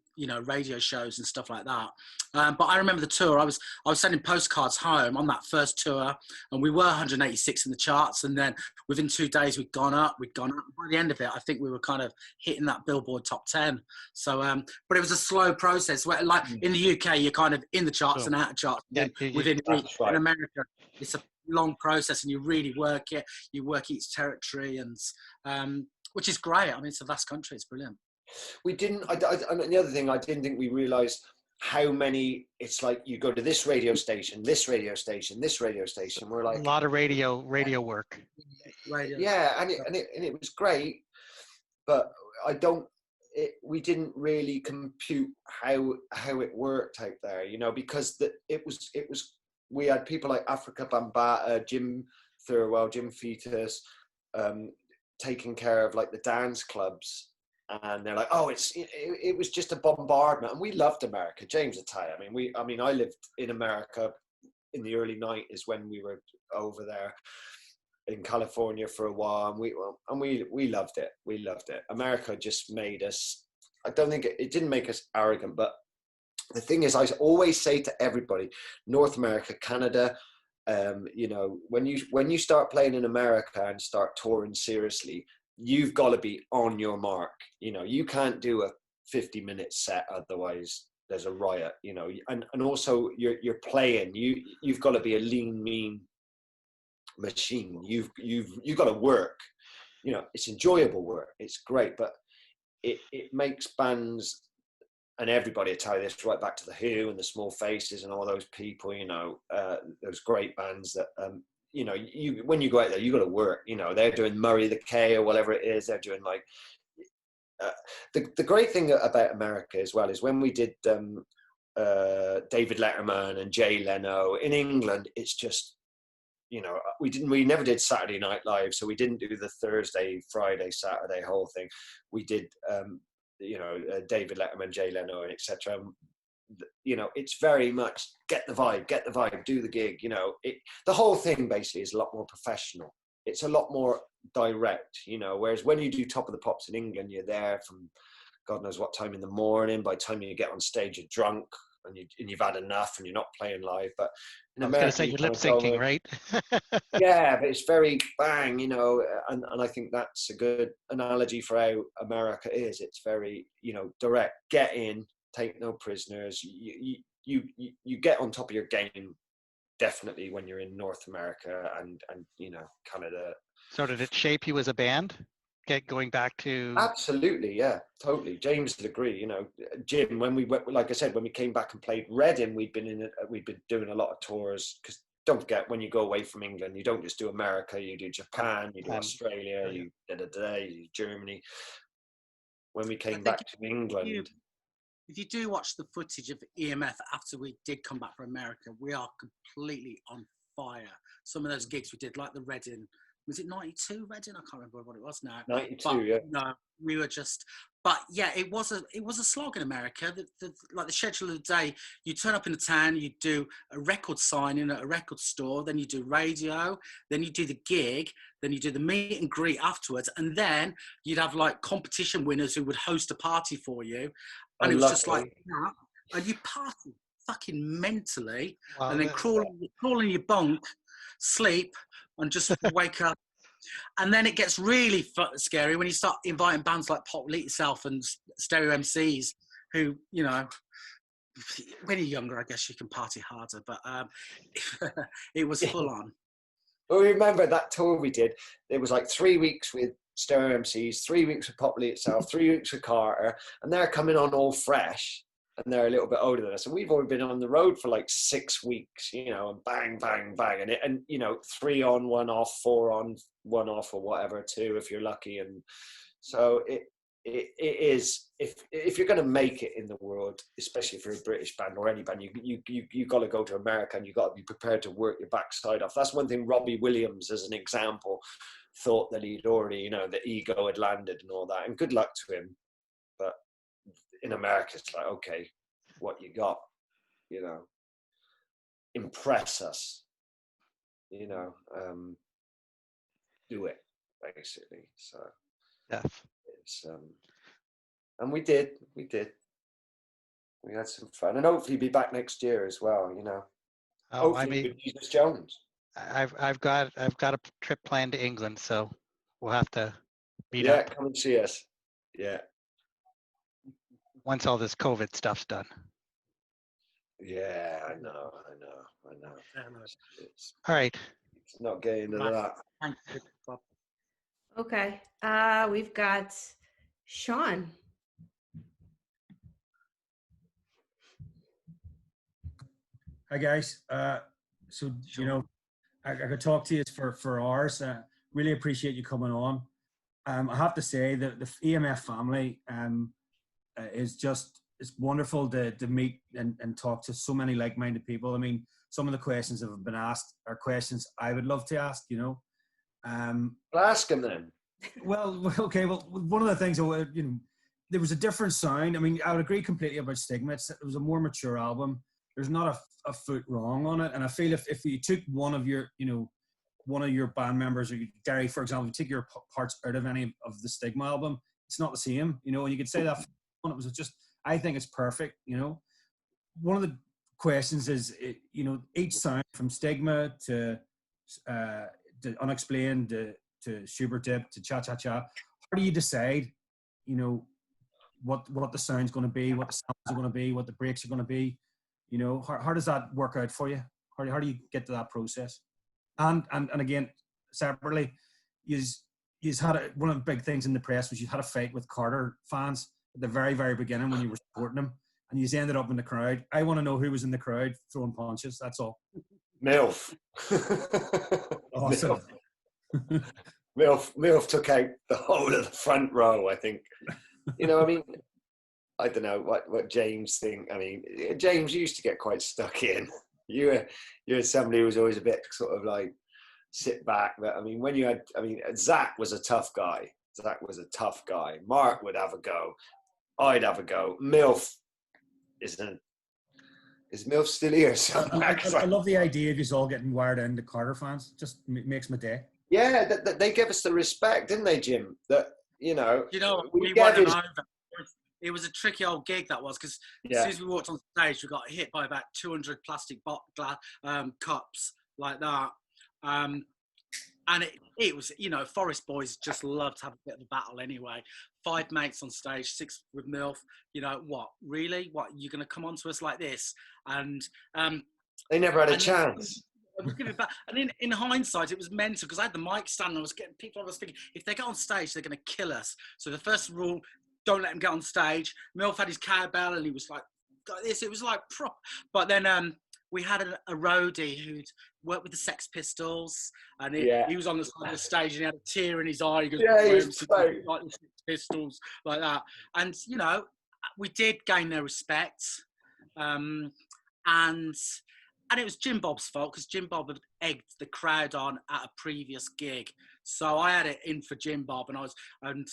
radio shows and stuff like that. But I remember the tour. I was sending postcards home on that first tour, and we were 186 in the charts. And then within 2 days, we'd gone up. By the end of it, I think we were kind of hitting that Billboard top 10. So, but it was a slow process. Where, like in the UK, you're kind of in the charts and out of charts within a week. In America, it's a long process, and you really work it. You work each territory, and which is great. I mean, it's a vast country. It's brilliant. We didn't. And the other thing, I didn't think we realised how many. It's like you go to this radio station, this radio station, this radio station. We're like a lot of radio work. Yeah, and it was great, but we didn't really compute how it worked out there, because it was we had people like Africa Bambaataa, Jim Thirlwell, Jim Fetus, taking care of like the dance clubs. And they're like, oh, it was just a bombardment, and we loved America. James Italia. I mean, I lived in America in the early '90s when we were over there in California for a while, and we loved it. We loved it. America just made us. I don't think it didn't make us arrogant, but the thing is, I always say to everybody, North America, Canada, when you start playing in America and start touring seriously, you've got to be on your mark. You can't do a 50-minute set, otherwise there's a riot. And also you're playing. You've got to be a lean, mean machine. You've got to work. It's enjoyable work. It's great, but it makes bands, and everybody will tell you this, right back to the Who and the Small Faces and all those people. Those great bands that. When you go out there, you got to work. They're doing Murray the K or whatever it is. They're doing like the great thing about America as well is when we did David Letterman and Jay Leno in England. It's just we never did Saturday Night Live, so we didn't do the Thursday, Friday, Saturday whole thing. We did David Letterman, Jay Leno, and etc. It's very much get the vibe, do the gig. The whole thing basically is a lot more professional. It's a lot more direct, whereas when you do Top of the Pops in England, you're there from God knows what time in the morning. By the time you get on stage, you're drunk and you've had enough and you're not playing live. But in America, I was going to say you're lip syncing, right? Yeah, but it's very bang, and I think that's a good analogy for how America is. It's very, direct, get in, take no prisoners. You get on top of your game definitely when you're in North America and Canada. So did it shape you as a band? Going back to absolutely, yeah, totally. James would agree. Jim, when we went, like I said, when we came back and played Reading, we'd been doing a lot of tours, because don't forget, when you go away from England, you don't just do America, you do Japan, you do Australia, you do Germany. When we came back to England. If you do watch the footage of EMF after we did come back from America, we are completely on fire. Some of those gigs we did, like the Reading was it 92 Reading? I can't remember what it was now. 92, but, yeah. No, we were just, but yeah, it was a slog in America. Like the schedule of the day, you turn up in the town, you do a record signing at a record store, then you do radio, then you do the gig, then you do the meet and greet afterwards, and then you'd have like competition winners who would host a party for you, and it was just like that, and you party fucking mentally, and then crawl in your bunk, sleep, and just wake up. And then it gets really scary when you start inviting bands like Pop Delete Yourself and Stereo MCs, who, you know, when you're younger, I guess you can party harder, but it was full on. Well, remember that tour we did? It was like 3 weeks with Stereo MCs, 3 weeks with Pop Delete Yourself, 3 weeks with Carter, and they're coming on all fresh. And they're a little bit older than us, and we've already been on the road for like 6 weeks, you know, and bang, bang, bang, and you know, 3 on, 1 off, 4 on, 1 off, or whatever, 2 if you're lucky. And so it is, if you're going to make it in the world, especially if you're a British band or any band, you got to go to America, and you got to be prepared to work your backside off. That's one thing Robbie Williams, as an example, thought that he'd already, you know, the ego had landed and all that, and good luck to him. But in America, it's like, okay, what you got, you know, impress us, you know, do it, basically. So it's and we did, we had some fun, and hopefully be back next year as well, you know. Oh, I mean, with Jesus Jones. I've got a trip planned to England, so we'll have to meet Yeah, up. come and see us. Yeah. Once all this COVID stuff's done. Yeah, I know. All right. It's not getting into that. Okay. We've got Sean. Hi guys. So you know, I could talk to you for hours. Really appreciate you coming on. I have to say that the EMF family is just, it's wonderful to meet and talk to so many like-minded people. I mean, some of the questions that have been asked are questions I would love to ask, you know. Well, ask them then. Well, okay. Well, one of the things, you know, there was a different sound. I mean, I would agree completely about Stigma. It was a more mature album. There's not a foot wrong on it. And I feel if you took one of your, you know, one of your band members, or Derry, for example, take your parts out of any of the Stigma album, it's not the same, you know. And you could say that it was just, I think it's perfect, you know. One of the questions is, you know, each sound from Stigma to Unexplained to Schubert Dip to Cha Cha Cha, how do you decide, you know, what the sound's going to be, what the sounds are going to be, what the breaks are going to be, you know? How does that work out for you? How do you get to that process? And again, separately, you had one of the big things in the press was you had a fight with Carter fans at the very, very beginning when you were supporting them, and you ended up in the crowd. I want to know who was in the crowd throwing punches. That's all. MILF. Awesome. MILF took out the whole of the front row, I think. You know, I mean, I don't know what James think. I mean, James used to get quite stuck in. You're somebody who was always a bit sort of like sit back. But I mean, when you had, I mean, Zach was a tough guy. Mark would have a go. I'd have a go. MILF is MILF still here? I love the idea of you all getting wired into Carter fans. Just makes my day. Yeah, they give us the respect, didn't they, Jim? That, you know, we won them over. It was a tricky old gig, that was, because as soon as we walked on stage, we got hit by about 200 plastic cups like that. And it was, you know, Forest Boys just love to have a bit of a battle anyway. 5 mates on stage, 6 with MILF. You know, what, really? What, you're going to come on to us like this? And they never had a chance. And in hindsight, it was mental, because I had the mic stand and I was getting people, I was thinking, if they get on stage, they're going to kill us. So the first rule, don't let him get on stage. MILF had his cowbell and he was like this. It was like prop. But then we had a roadie who'd worked with the Sex Pistols, and he was on the side of the stage and he had a tear in his eye. He goes, he was like the Sex Pistols, like that. And, you know, we did gain their respect. And and it was Jim Bob's fault because Jim Bob had egged the crowd on at a previous gig. So I had it in for Jim Bob, and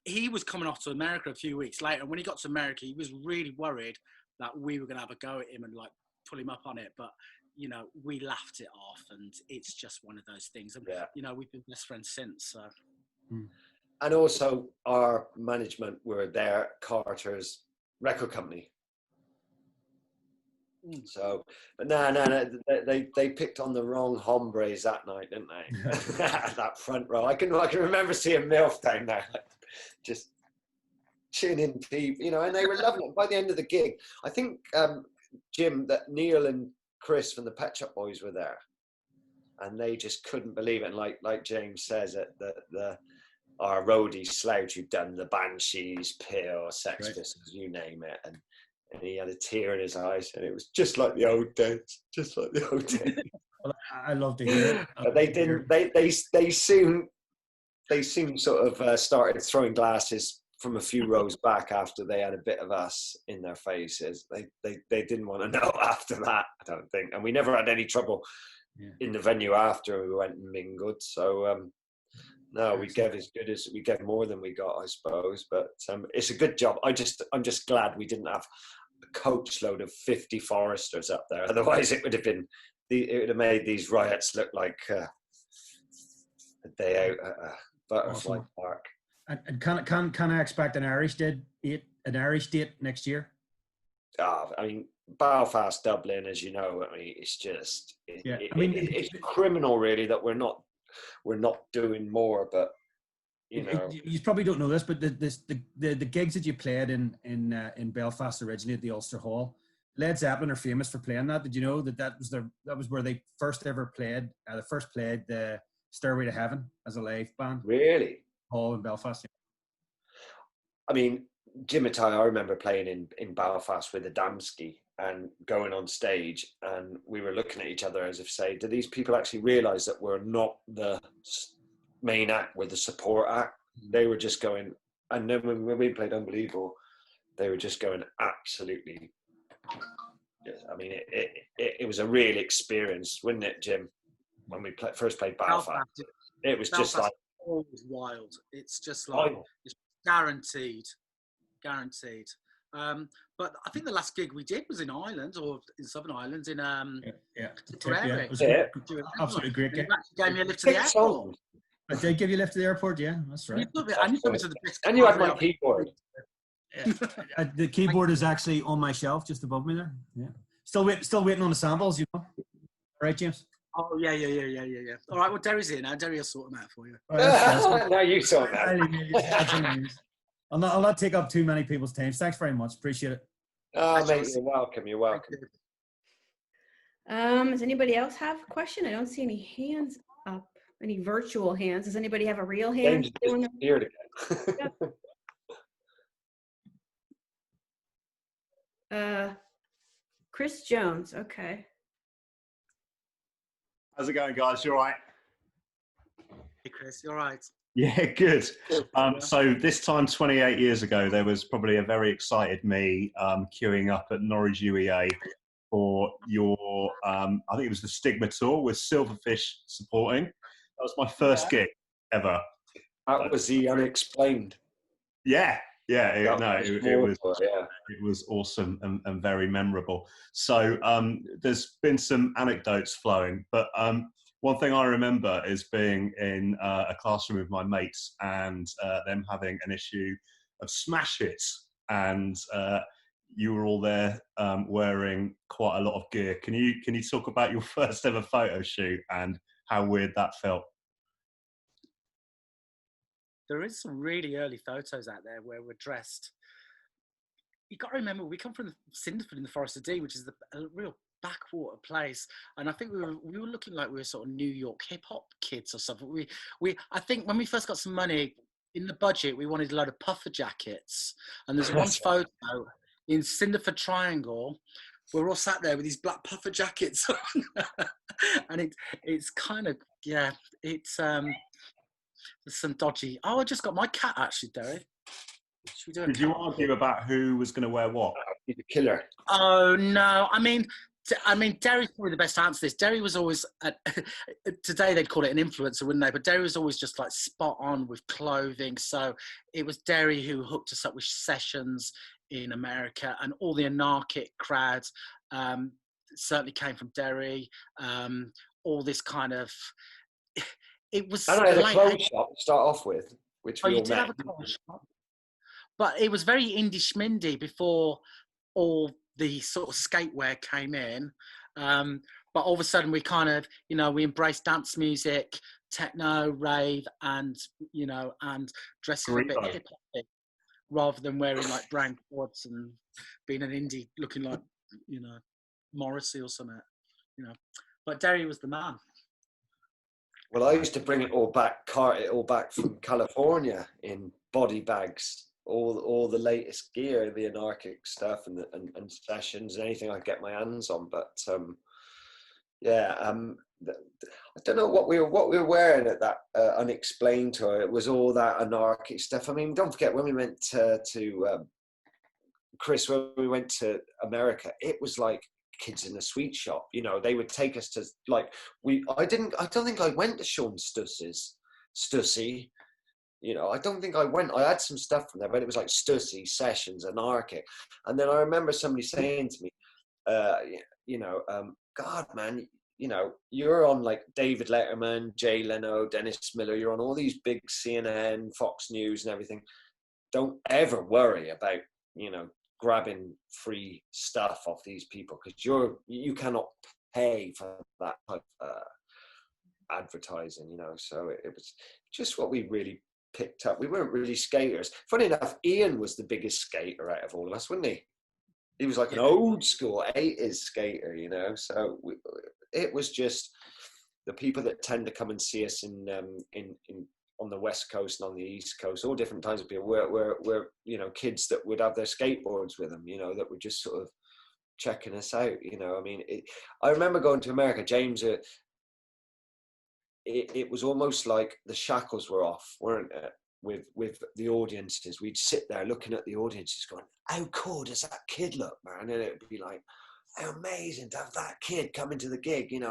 he was coming off to America a few weeks later. And when he got to America, he was really worried that we were going to have a go at him and like pull him up on it. But, you know, we laughed it off, and it's just one of those things. And, you know, we've been best friends since. So. And also our management were there, Carter's record company. So, but no, they picked on the wrong hombres that night, didn't they? That front row. I can remember seeing MILF down there, like, just tuning people, you know, and they were loving it. By the end of the gig, I think Jim, that Neil and Chris from the Pet Shop Boys were there, and they just couldn't believe it. And like James says, our roadie Slouch, who'd done the Banshees, Pill, Sex Pistols, you name it, and he had a tear in his eyes, and it was just like the old days, just like the old days. Well, I love to hear it. But they didn't. They soon sort of started throwing glasses from a few rows back after they had a bit of us in their faces. They didn't want to know after that, I don't think, and we never had any trouble in the venue after we went and mingled. So no, we gave more than we got, I suppose. But it's a good job. I'm just glad we didn't have a coach load of 50 Foresters up there. Otherwise, it would have made these riots look like a day out at a butterfly park. And can I expect an Irish date next year? I mean, Belfast, Dublin, as you know, I mean, it's just it's criminal, really, that we're not doing more. But you know, you probably don't know this, but the gigs that you played in Belfast originally at the Ulster Hall, Led Zeppelin are famous for playing that. Did you know that was where they first ever played? They first played the Stairway to Heaven as a live band. Really? Hall in Belfast. I mean, Jim and I remember playing in Belfast with Adamski and going on stage, and we were looking at each other as if say, do these people actually realise that we're not the main act, we're the support act? They were just going, and then when we played Unbelievable, they were just going absolutely. I mean, it was a real experience, wasn't it, Jim? When we first played Belfast, it was just like always wild. It's just like it's guaranteed. But I think the last gig we did was in Ireland, or in Southern Ireland, in Tipperary. Absolutely great gig. Gave me a lift to the airport. I did give you a lift to the airport, yeah, that's right. And you had my keyboard. Yeah. The keyboard is actually on my shelf just above me there. Yeah. Still waiting on the samples, you know. Right, James? Oh yeah. All right, well, Derry's here now. Derry will sort them out for you. No, you sort that. I'll not take up too many people's time. Thanks very much. Appreciate it. Oh, mate, you're welcome. You're welcome. Does anybody else have a question? I don't see any hands up. Any virtual hands? Does anybody have a real hand? James disappeared again. Chris Jones. Okay. How's it going, guys? You all right? Hey, Chris. You all right? Yeah, good. So this time 28 years ago, there was probably a very excited me queuing up at Norwich UEA for your, I think it was the Stigma Tour with Silverfish supporting. That was my first gig ever. That was the Unexplained. Yeah. It was awesome and very memorable. So there's been some anecdotes flowing, but one thing I remember is being in a classroom with my mates and them having an issue of smash hits, and you were all there wearing quite a lot of gear. Can you talk about your first ever photo shoot and how weird that felt? There is some really early photos out there where we're dressed. You got to remember, we come from Cinderford in the Forest of Dean, which is a real backwater place, and I think we were looking like we were sort of New York hip hop kids or something. I think when we first got some money in the budget, we wanted a load of puffer jackets, and there's one photo in Cinderford Triangle. We're all sat there with these black puffer jackets on, and it's kind of it's there's some dodgy. Oh, I just got my cat actually, Derry. Did you argue about who was going to wear what? He's a killer. Oh no! I mean, I mean, Derry's probably the best to answer this. Derry was always, today they'd call it an influencer, wouldn't they? But Derry was always just like spot on with clothing. So it was Derry who hooked us up with sessions in America, and all the anarchic crowds certainly came from Derry. All this kind of, it was. I had a clothes shop to start off with, which we all did met. have a clothes shop, but it was very indie schmindy before all the sort of skatewear came in. But all of a sudden we kind of, we embraced dance music, techno, rave, and, and dressing a bit hip hop rather than wearing like brown cords and being an indie looking like, Morrissey or something, But Derry was the man. Well, I used to bring it all back, cart it all back from California in body bags. All the latest gear, the anarchic stuff, and sessions, and anything I could get my hands on. But I don't know what we were wearing at that unexplained tour. It was all that anarchic stuff. I mean, don't forget when we went to Chris, when we went to America, it was like kids in a sweet shop. They would take us to like I don't think I went to Sean Stussy. I don't think I went. I had some stuff from there, but it was like Stussy, Sessions, Anarchic. And then I remember somebody saying to me, God, man, you're on like David Letterman, Jay Leno, Dennis Miller. You're on all these big CNN, Fox News and everything. Don't ever worry about, grabbing free stuff off these people, because you cannot pay for that type of advertising, So it was just what we really picked up. We weren't really skaters. Funny enough, Ian was the biggest skater out of all of us, wasn't he? He was like an old school 80s skater, So it was just the people that tend to come and see us in on the West Coast and on the East Coast, all different types of people. We're kids that would have their skateboards with them, that were just sort of checking us out. I mean, I remember going to America, James. It was almost like the shackles were off, weren't it? With the audiences, we'd sit there looking at the audiences, going, "How cool does that kid look, man?" And it'd be like, "How amazing to have that kid come into the gig, and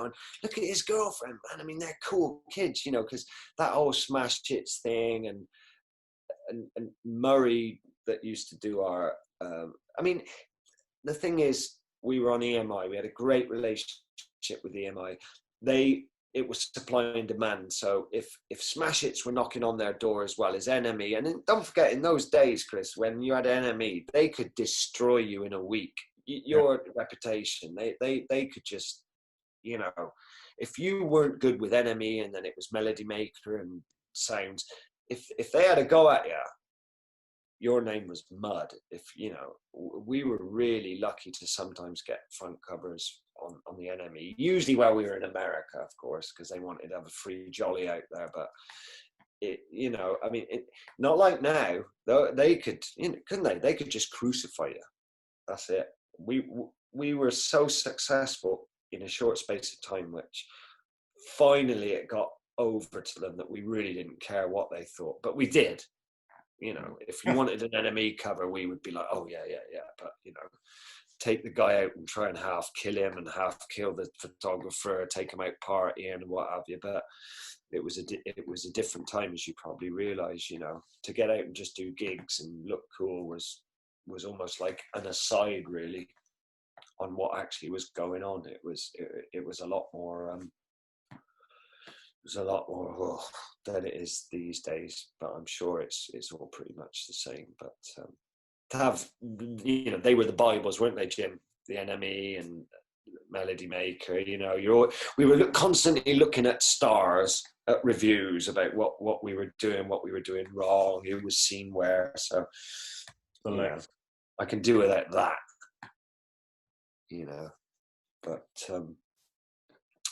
look at his girlfriend, man. I mean, they're cool kids, because that whole Smash Hits thing, and Murray that used to do our. I mean, the thing is, we were on EMI. We had a great relationship with EMI. It was supply and demand. So if Smash Hits were knocking on their door as well as NME, and don't forget, in those days, Chris, when you had NME, they could destroy you in a week. Your reputation, they could just, if you weren't good with NME, and then it was Melody Maker and Sounds, if they had a go at you, your name was mud. If we were really lucky to sometimes get front covers on the NME, usually while we were in America, of course, because they wanted to have a free jolly out there. But I mean, not like now. Though they could, couldn't they? They could just crucify you. That's it. We were so successful in a short space of time, which finally it got over to them that we really didn't care what they thought, but we did. If you wanted an NME cover, we would be like, "Oh yeah. But take the guy out and try and half kill him and half kill the photographer, take him out partying and what have you." But it was a different time, as you probably realise. To get out and just do gigs and look cool was almost like an aside, really, on what actually was going on. It was a lot more. It was a lot more than it is these days, but I'm sure it's all pretty much the same. But to have, they were the Bibles, weren't they, Jim? The NME and Melody Maker. We were constantly looking at stars, at reviews about what we were doing wrong, who was seen where. So I can do without that,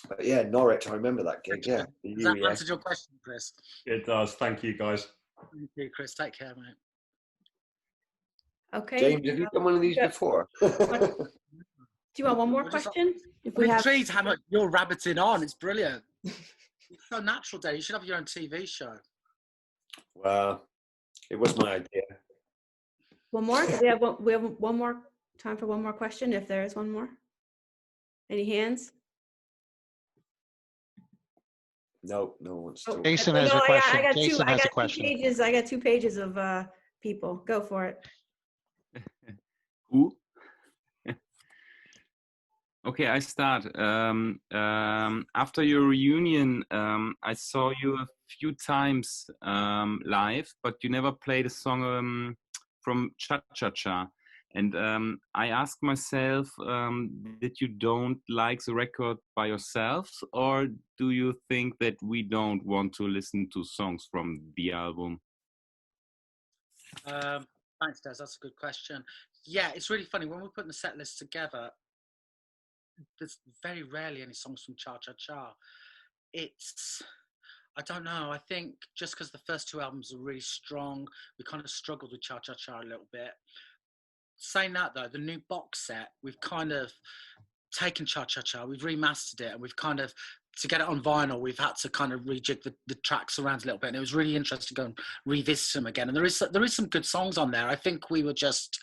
But yeah, Norwich, I remember that gig. Yeah. Does that answer your question, Chris? It does. Thank you, guys. Thank you, Chris. Take care, mate. Okay. James, have you done one of these before? Do you want one more question? I'm intrigued how much you're rabbiting on. It's brilliant. It's so natural, Dave. You should have your own TV show. Well, it was my idea. One more? We have one more time for one more question, if there is one more. Any hands? No, no one's Oh, talking. Jason has a question. Jason has a question. I got 2 pages of people. Go for it. Who? Okay, I start. After your reunion, I saw you a few times live, but you never played a song from Cha Cha Cha. And I asked myself, did you don't like the record by yourself, or do you think that we don't want to listen to songs from the album? Thanks, Des. That's a good question. Yeah, it's really funny. When we're putting the set list together, there's very rarely any songs from Cha Cha Cha. I don't know. I think just because the first 2 albums are really strong, we kind of struggled with Cha Cha Cha a little bit. Saying that though, the new box set, we've kind of taken Cha Cha Cha, we've remastered it, and we've kind of, to get it on vinyl, we've had to kind of rejig the tracks around a little bit, and it was really interesting to go and revisit them again. And there is some good songs on there. I think we were just,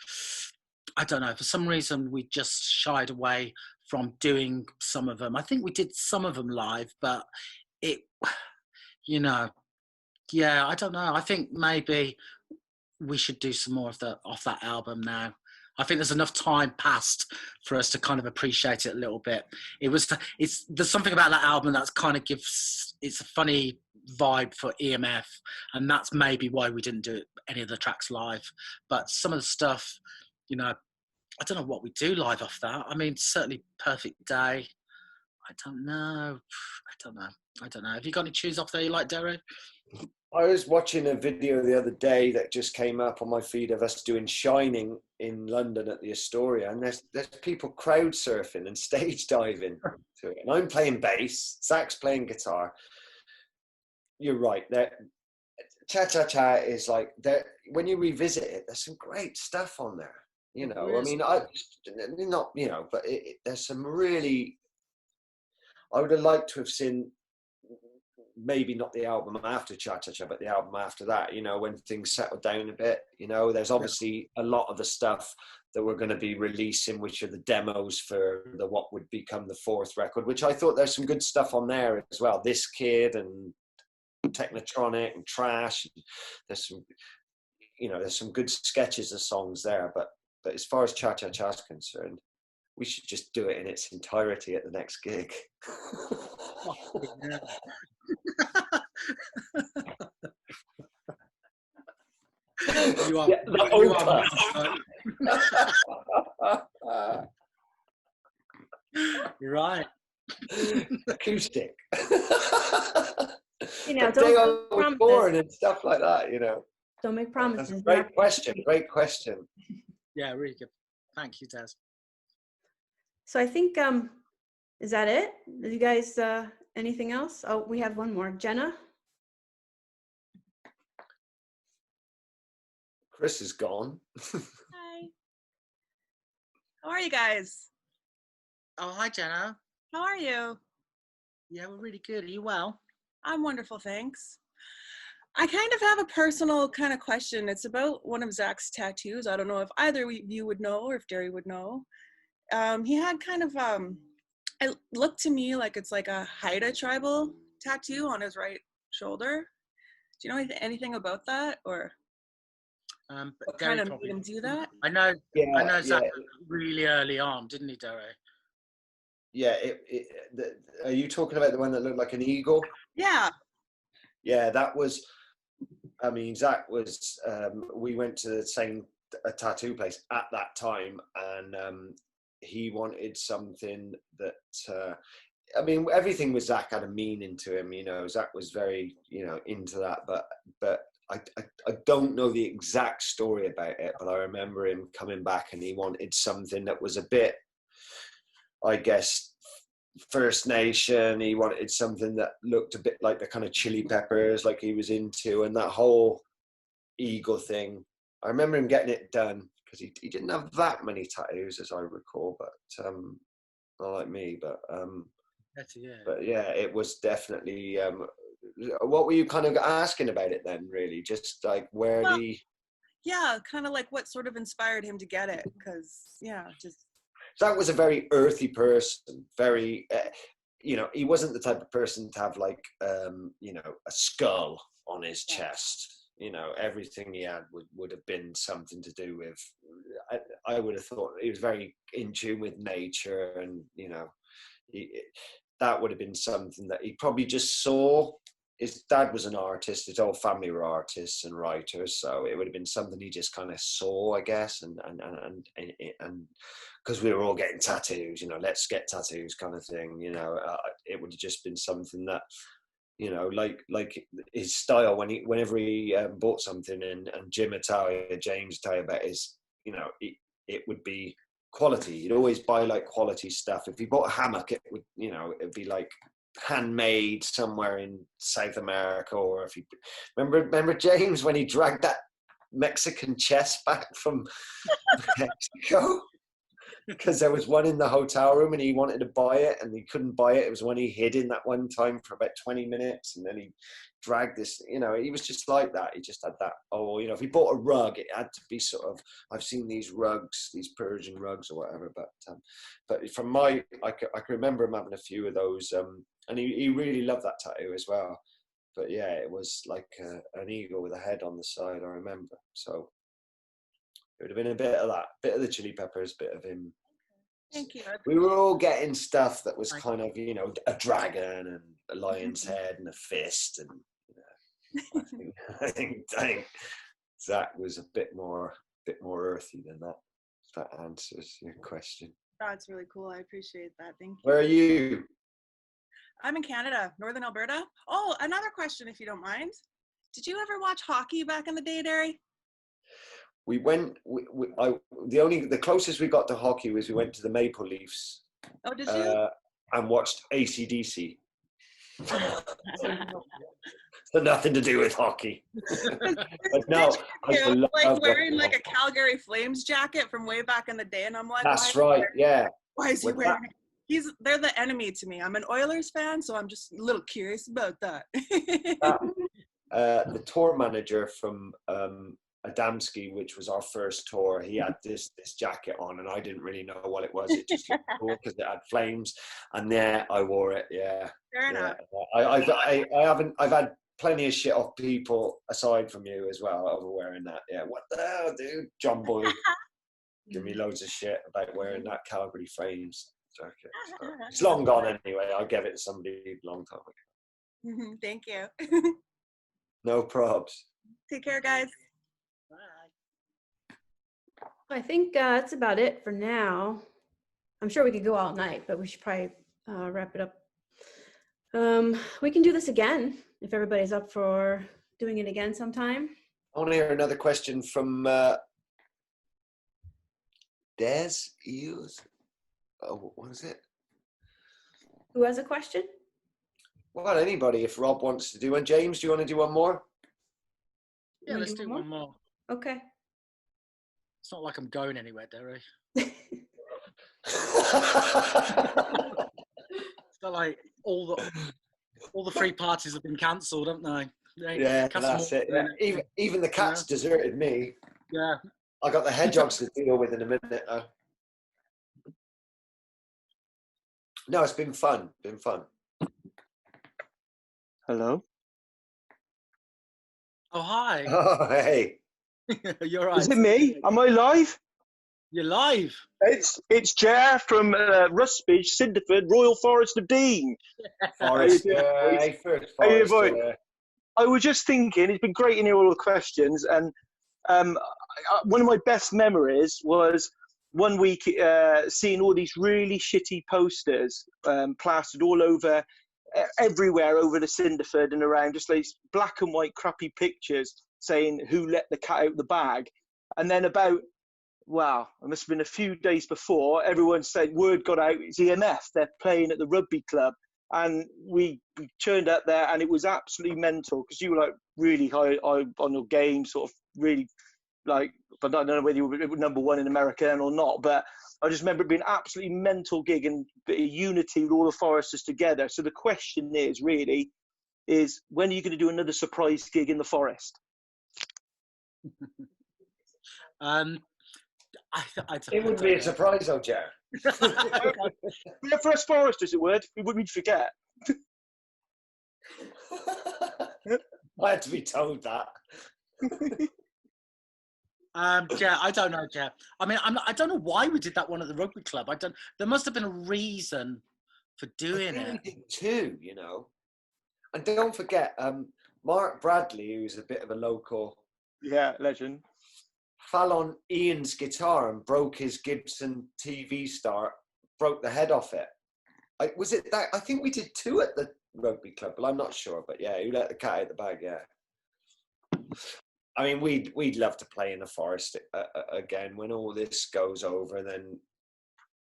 I don't know, for some reason we just shied away from doing some of them. I think we did some of them live, but it, you know, yeah, I don't know. I think maybe we should do some more off that album now. I think there's enough time passed for us to kind of appreciate it a little bit. There's something about that album that kind of it's a funny vibe for EMF, and that's maybe why we didn't do any of the tracks live. But some of the stuff, you know, I don't know what we do live off that. I mean, certainly Perfect Day. I don't know. Have you got any tunes off there you like, Derry? I was watching a video the other day that just came up on my feed of us doing Shining in London at the Astoria, and there's people crowd surfing and stage diving to it. And I'm playing bass, Zach's playing guitar. You're right. Cha Cha Cha is like, when you revisit it, there's some great stuff on there. You know, I mean, but there's some really. I would have liked to have seen. Maybe not the album after Cha Cha Cha, but the album after that, you know, when things settled down a bit. You know, there's obviously a lot of the stuff that we're going to be releasing, which are the demos for what would become the 4th record, which I thought there's some good stuff on there as well. This Kid and Technotronic and Trash. There's some good sketches of songs there. But as far as Cha Cha Cha is concerned, we should just do it in its entirety at the next gig. You are, you're right. Acoustic. You know, the day I was born and stuff like that, you know. Don't make promises. That's a great question. Great question. Yeah, really good. Thank you, Des. So I think, is that it? Did you guys, anything else? Oh, we have one more. Jenna? Chris is gone. Hi. How are you guys? Oh, hi, Jenna. How are you? Yeah, we're really good. Are you well? I'm wonderful, thanks. I kind of have a personal kind of question. It's about one of Zach's tattoos. I don't know if either of you would know or if Derry would know. He had kind of, it looked to me like it's like a Haida tribal tattoo on his right shoulder. Do you know anything about that, or what kind of made him do that? I know Zach really early on, didn't he, Derry? Yeah, are you talking about the one that looked like an eagle? Yeah. Yeah, that was, I mean, Zach was, we went to the same tattoo place at that time, and he wanted something that, I mean, everything with Zach had a meaning to him, you know. Zach was very, you know, into that, but I don't know the exact story about it, but I remember him coming back and he wanted something that was a bit, I guess, First Nation. He wanted something that looked a bit like the kind of Chili Peppers, like he was into, and that whole eagle thing. I remember him getting it done because he didn't have that many tattoos, as I recall, but not like me. But yeah, it was definitely. What were you kind of asking about it then? Really, just like yeah, kind of like what sort of inspired him to get it? Because just. Zach was a very earthy person, very, you know, he wasn't the type of person to have like, you know, a skull on his chest. You know, everything he had would have been something to do with, I would have thought he was very in tune with nature, and, you know, that would have been something that he probably just saw. His dad was an artist, his whole family were artists and writers, so it would have been something he just kind of saw, I guess, and because we were all getting tattoos, you know, let's get tattoos kind of thing, you know, it would have just been something that, you know, like his style whenever he bought something, and James would tell you about his, you know, it would be quality. He'd always buy like quality stuff. If he bought a hammock, it would, you know, it'd be like handmade somewhere in South America. Or if he remember James when he dragged that Mexican chest back from Mexico because there was one in the hotel room and he wanted to buy it and he couldn't buy it. It was when he hid in that one time for about 20 minutes and then he dragged this, you know, he was just like that. He just had that, oh, you know, if he bought a rug, it had to be sort of, I've seen these rugs, these Persian rugs or whatever, but from I can remember him having a few of those, and he really loved that tattoo as well. But yeah, it was like an eagle with a head on the side, I remember. So it would have been a bit of that, bit of the Chili Peppers, bit of him. Thank you. We were all getting stuff that was kind of, you know, a dragon and a lion's head and a fist, and you know, I think Zach was a bit more earthy than that. If that answers your question. That's really cool. I appreciate that. Thank you. Where are you? I'm in Canada, Northern Alberta. Oh, another question, if you don't mind. Did you ever watch hockey back in the day, Derry? We went. The closest we got to hockey was we went to the Maple Leafs. Oh, did you? And watched AC/DC. So nothing to do with hockey. But no, like wearing like a Calgary Flames jacket from way back in the day, and I'm like, that's right, yeah. Why is he wearing it? They're the enemy to me. I'm an Oilers fan, so I'm just a little curious about that. The tour manager from Adamski, which was our first tour, he had this jacket on, and I didn't really know what it was. It just looked cool because it had flames, and yeah, I wore it. Yeah, fair enough. I've had plenty of shit off people aside from you as well over wearing that. Yeah, what the hell, dude? John Boy give me loads of shit about wearing that Calgary Flames jacket. So it's long gone anyway. I gave it to somebody a long time ago. Thank you. No probs. Take care, guys. I think that's about it for now. I'm sure we could go all night, but we should probably wrap it up. We can do this again if everybody's up for doing it again sometime. I want to hear another question from Des. Oh, what is it? Who has a question? Well, anybody. If Rob wants to do one. James, do you want to do one more? Yeah, let's do one more. Okay. It's not like I'm going anywhere, Derry. It's not like all the free parties have been cancelled, haven't they? Yeah, that's it. Yeah. Even the cats deserted me. Yeah. I got the hedgehogs to deal with in a minute now. No, it's been fun. Hello. Oh, hi. Oh, hey. You're right. Is it me? Am I live? You're live. It's Jar from Rusbridge, Cinderford, Royal Forest of Dean. Forest. I was just thinking, it's been great in here all the questions, and one of my best memories was one week seeing all these really shitty posters plastered all over, everywhere over the Cinderford and around, just these black and white crappy pictures saying who let the cat out the bag. And then about, wow, it must have been a few days before, everyone said, word got out, it's EMF, they're playing at the rugby club. And we turned up there and it was absolutely mental because you were like really high on your game, sort of really like, but I don't know whether you were number one in America or not, but I just remember it being an absolutely mental gig and a unity with all the foresters together. So the question is really, when are you going to do another surprise gig in the forest? It wouldn't be a surprise, though, Jer. We're for us foresters, it would. We'd forget. I had to be told that. Yeah, I don't know, Jeff. I mean, I don't know why we did that one at the rugby club. There must have been a reason for doing it. We did too, you know. And don't forget, Mark Bradley, who's a bit of a local legend, fell on Ian's guitar and broke his Gibson TV start, broke the head off it. Was it that? I think we did 2 at the rugby club, but I'm not sure. But yeah, who let the cat out the bag? Yeah. I mean, we'd love to play in the Forest again when all this goes over. And then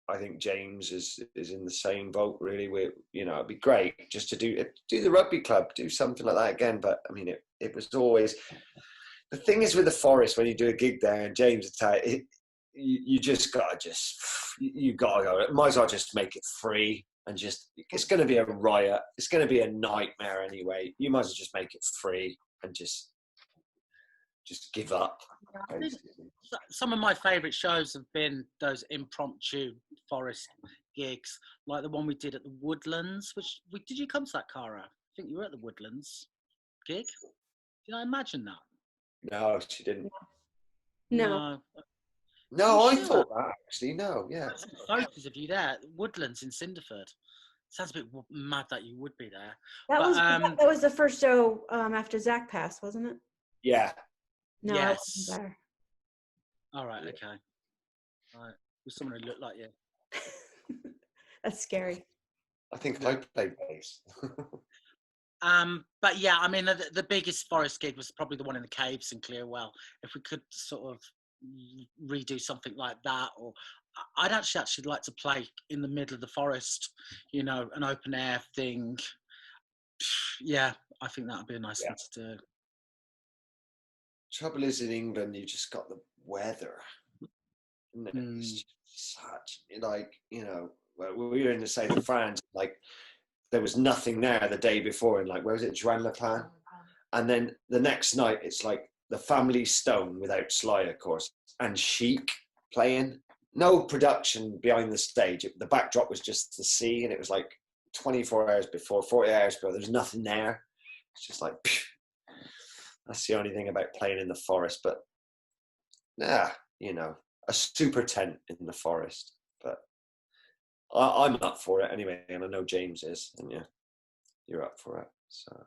I think James is in the same boat. Really, it'd be great just to do the rugby club, do something like that again. But I mean, it was always the thing is with the Forest when you do a gig there and James attack. You just gotta go. Might as well just make it free and it's going to be a riot. It's going to be a nightmare anyway. You might as well just make it free and just give up. I think some of my favourite shows have been those impromptu Forest gigs, like the one we did at the Woodlands. Did you come to that, Cara? I think you were at the Woodlands gig. Did I imagine that? No, she didn't. No. No, I thought that actually. No, yeah. Photos of you there, at Woodlands in Cinderford. Sounds a bit mad that you would be there. That was the first show after Zach passed, wasn't it? Yeah. No, yes. I wasn't there. All right. Okay. All right. With someone who looked like you. That's scary. I think I played bass. But yeah, I mean, the biggest Forest gig was probably the one in the caves in Clearwell. If we could sort of redo something like that, or I'd actually like to play in the middle of the forest, an open air thing. Yeah, I think that would be a nice thing to do. Trouble is, in England, you just got the weather. It's just such we were in the south of France, like there was nothing there the day before, and like where was it, Juan-le-Pin? And then the next night, it's like the Family Stone without Sly, of course, and Chic playing. No production behind the stage. The backdrop was just the sea, and it was like 24 hours before, 40 hours before. There's nothing there. It's just like, phew. That's the only thing about playing in the Forest. But, a super tent in the Forest. But I'm up for it anyway, and I know James is, and yeah, you're up for it. So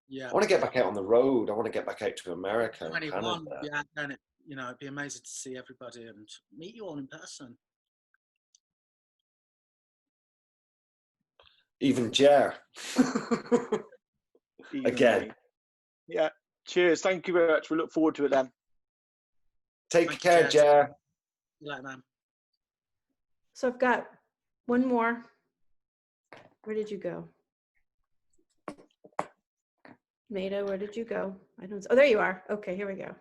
yeah, I want to get back out on the road. I want to get back out to America. 21, yeah, and it'd be amazing to see everybody and meet you all in person. Even Jer. Again. Yeah. Cheers. Thank you very much. We look forward to it then. Take care, Jer. Yeah, man. So I've got one more. Where did you go? Maida, where did you go? Oh, there you are. Okay, here we go.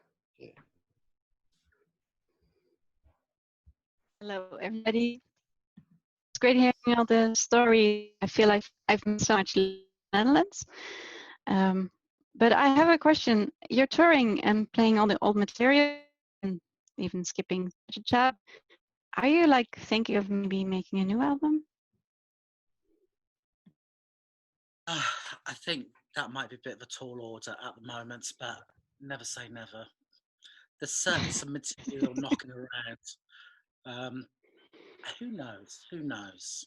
Hello, everybody. It's great hearing all the story. I feel like I've missed so much in the Netherlands. But I have a question. You're touring and playing all the old material and even skipping Cha. Are you thinking of maybe making a new album? I think that might be a bit of a tall order at the moment, but never say never. There's certainly some material knocking around. Who knows?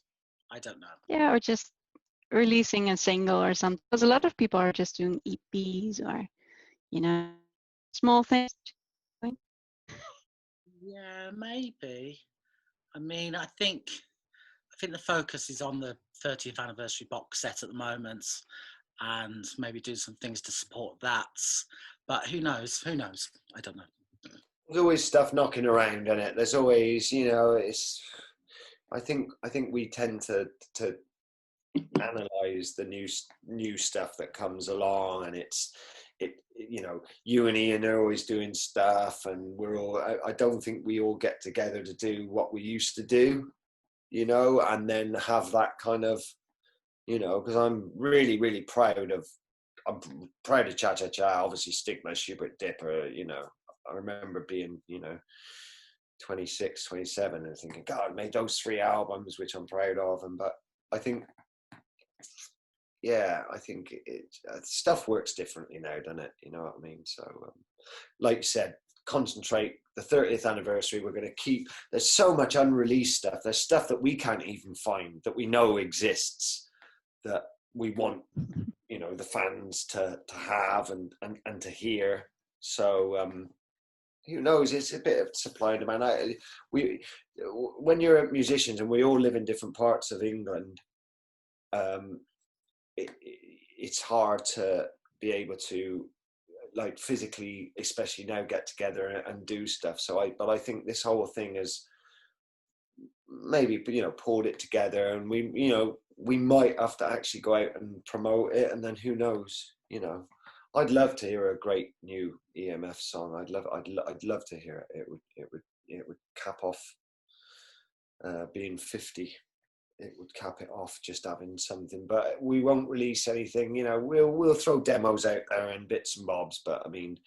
I don't know. Yeah, or just releasing a single or something. Because a lot of people are just doing EPs or, small things. Yeah, maybe. I mean, I think the focus is on the 30th anniversary box set at the moment, and maybe do some things to support that. But who knows? I don't know. There's always stuff knocking around in it. There's always, it's. I think we tend to analyze the new stuff that comes along, and you and Ian are always doing stuff, and I don't think we all get together to do what we used to do, and then have that kind of, because I'm really, really proud of Cha Cha Cha, obviously Stigma, Schubert Dipper, I remember being, 26, 27, and thinking, God, I made those 3 albums, which I'm proud of. But I think, yeah, I think stuff works differently now, doesn't it? You know what I mean? So, like you said, concentrate. The 30th anniversary, we're going to keep. There's so much unreleased stuff. There's stuff that we can't even find that we know exists that we want, you know, the fans to have and to hear. So who knows? It's a bit of supply and demand. When you're musicians and we all live in different parts of England, it's hard to be able to, like, physically, especially now, get together and do stuff. But I think this whole thing is maybe, you know, pulled it together, and we might have to actually go out and promote it, and then who knows, you know. I'd love to hear a great new EMF song. I'd love to hear it. It would cap off being 50. It would cap it off just having something. But we won't release anything. You know, we'll throw demos out there and bits and bobs. But I mean,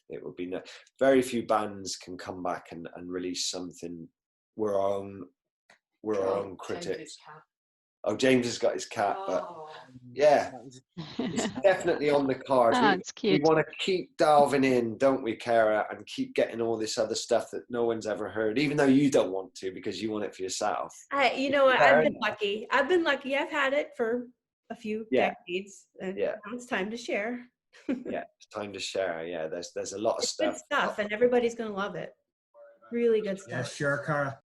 it would be very few bands can come back and release something. We're our own critics. Oh, James has got his cat, but yeah, it's definitely on the cards. It's cute. We want to keep delving in, don't we, Cara, and keep getting all this other stuff that no one's ever heard, even though you don't want to because you want it for yourself. You know what? I've been lucky. I've had it for a few decades, and now it's time to share. Yeah, it's time to share. Yeah, there's a lot of stuff. Good stuff, and everybody's gonna love it. Really good stuff. Yeah, sure, Cara.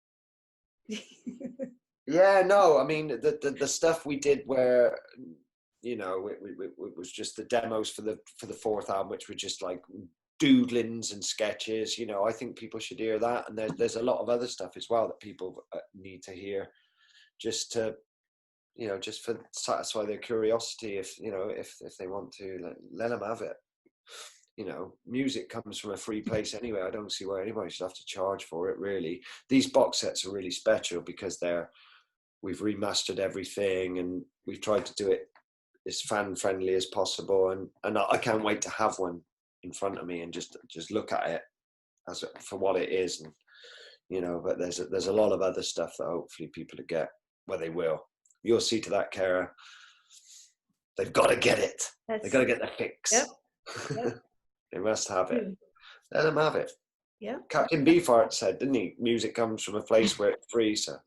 Yeah, no, I mean the stuff we did where, you know, it was just the demos for the 4th album, which were just like doodlings and sketches. You know, I think people should hear that, and there's a lot of other stuff as well that people need to hear, just to, you know, just for satisfy their curiosity. If you know, if they want to, let them have it. You know, music comes from a free place anyway. I don't see why anybody should have to charge for it, really. These box sets are really special because we've remastered everything, and we've tried to do it as fan friendly as possible. And I can't wait to have one in front of me and just look at it for what it is. And, you know, but there's a lot of other stuff that hopefully people will get. Well, they will. You'll see to that, Cara. They've got to get it. They've got to get the fix. Yep. They must have it. Let them have it. Yeah. Captain Beefheart said, didn't he? Music comes from a place where it's free, so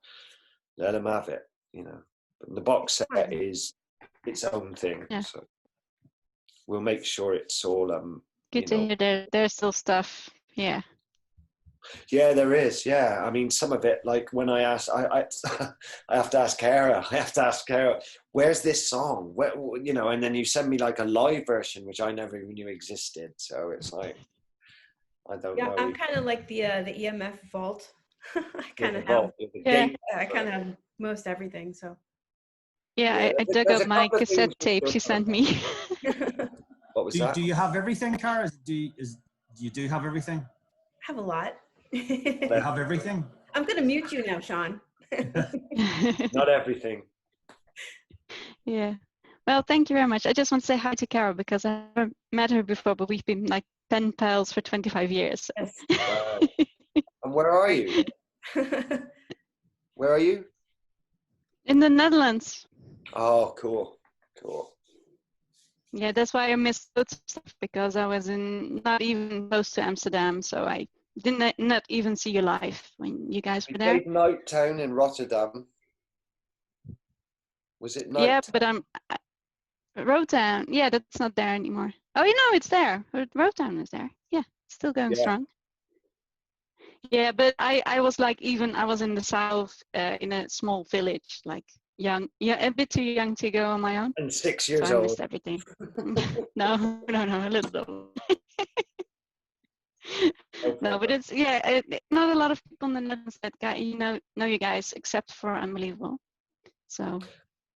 let them have it, you know. But the box set is its own thing, so we'll make sure it's all good to hear there's still stuff. Yeah there is. Yeah, I mean, some of it, like when I asked, I have to ask Cara, where's this song, where, you know, and then you send me like a live version which I never even knew existed, so it's like, I don't know. I'm kind of like the EMF vault. I kind of have most everything. So I dug up my cassette tape she sent me. What was that? Do you have everything, Cara? Do you have everything? I have a lot. You have everything? I'm gonna mute you now, Sean. Not everything. Yeah. Well, thank you very much. I just want to say hi to Cara because I haven't met her before, but we've been like pen pals for 25 years. So. Wow. And where are you? Where are you? In the Netherlands. Oh, cool. Yeah, that's why I missed lots of stuff, because I was not even close to Amsterdam, so I did not even see you live when you guys were there. We played Night Town in Rotterdam. Was it Night? Yeah, but Roadtown. Yeah, that's not there anymore. Oh, you know, it's there. Roadtown is there. Yeah, it's still going strong. Yeah, but I was like, I was in the south, in a small village, like young, a bit too young to go on my own. And 6 years so old. I missed everything. No, a little old. No, but it's not a lot of people in the Netherlands that know you guys, except for Unbelievable. So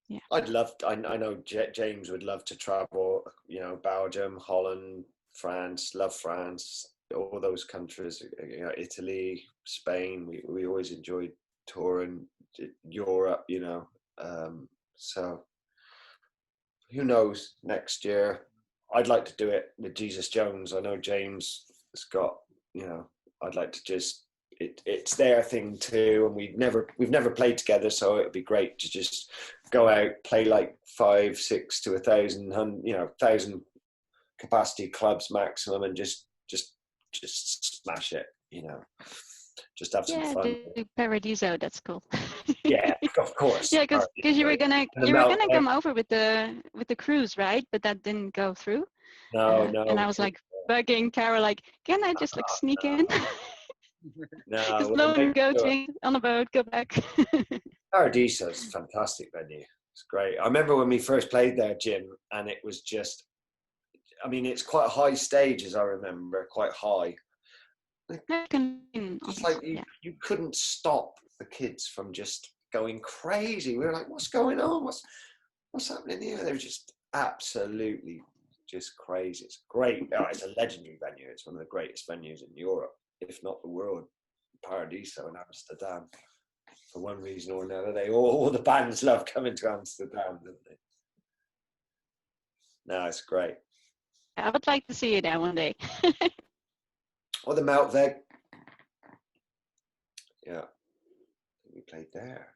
yeah, I know James would love to travel, you know, Belgium, Holland, France, love France, all those countries, you know, Italy, Spain. We always enjoyed touring Europe, you know. So who knows, next year I'd like to do it with Jesus Jones. I know James has got, you know, I'd like to just it's their thing too, and we've never played together, so it'd be great to just go out, play like 5, 6 to 1,000, 1,000 capacity clubs maximum, and just smash it, just have some fun. Do Paradiso, that's cool. Yeah, of course. Yeah, because you were gonna come over with the cruise, right? But that didn't go through. No. And I was like bugging Carol, like, can I just sneak in? No, Just long go on a boat, go back. Paradiso is a fantastic venue. It's great. I remember when we first played there, Jim, and it was just, I mean, it's quite a high stage, as I remember, quite high. It's like you couldn't stop the kids from just going crazy. We were like, what's going on? What's happening here? They were just absolutely just crazy. It's great. Oh, it's a legendary venue. It's one of the greatest venues in Europe, if not the world. Paradiso in Amsterdam. For one reason or another, all the bands love coming to Amsterdam, don't they? No, it's great. I would like to see you there one day. Or the Meltveg. Yeah, we played there.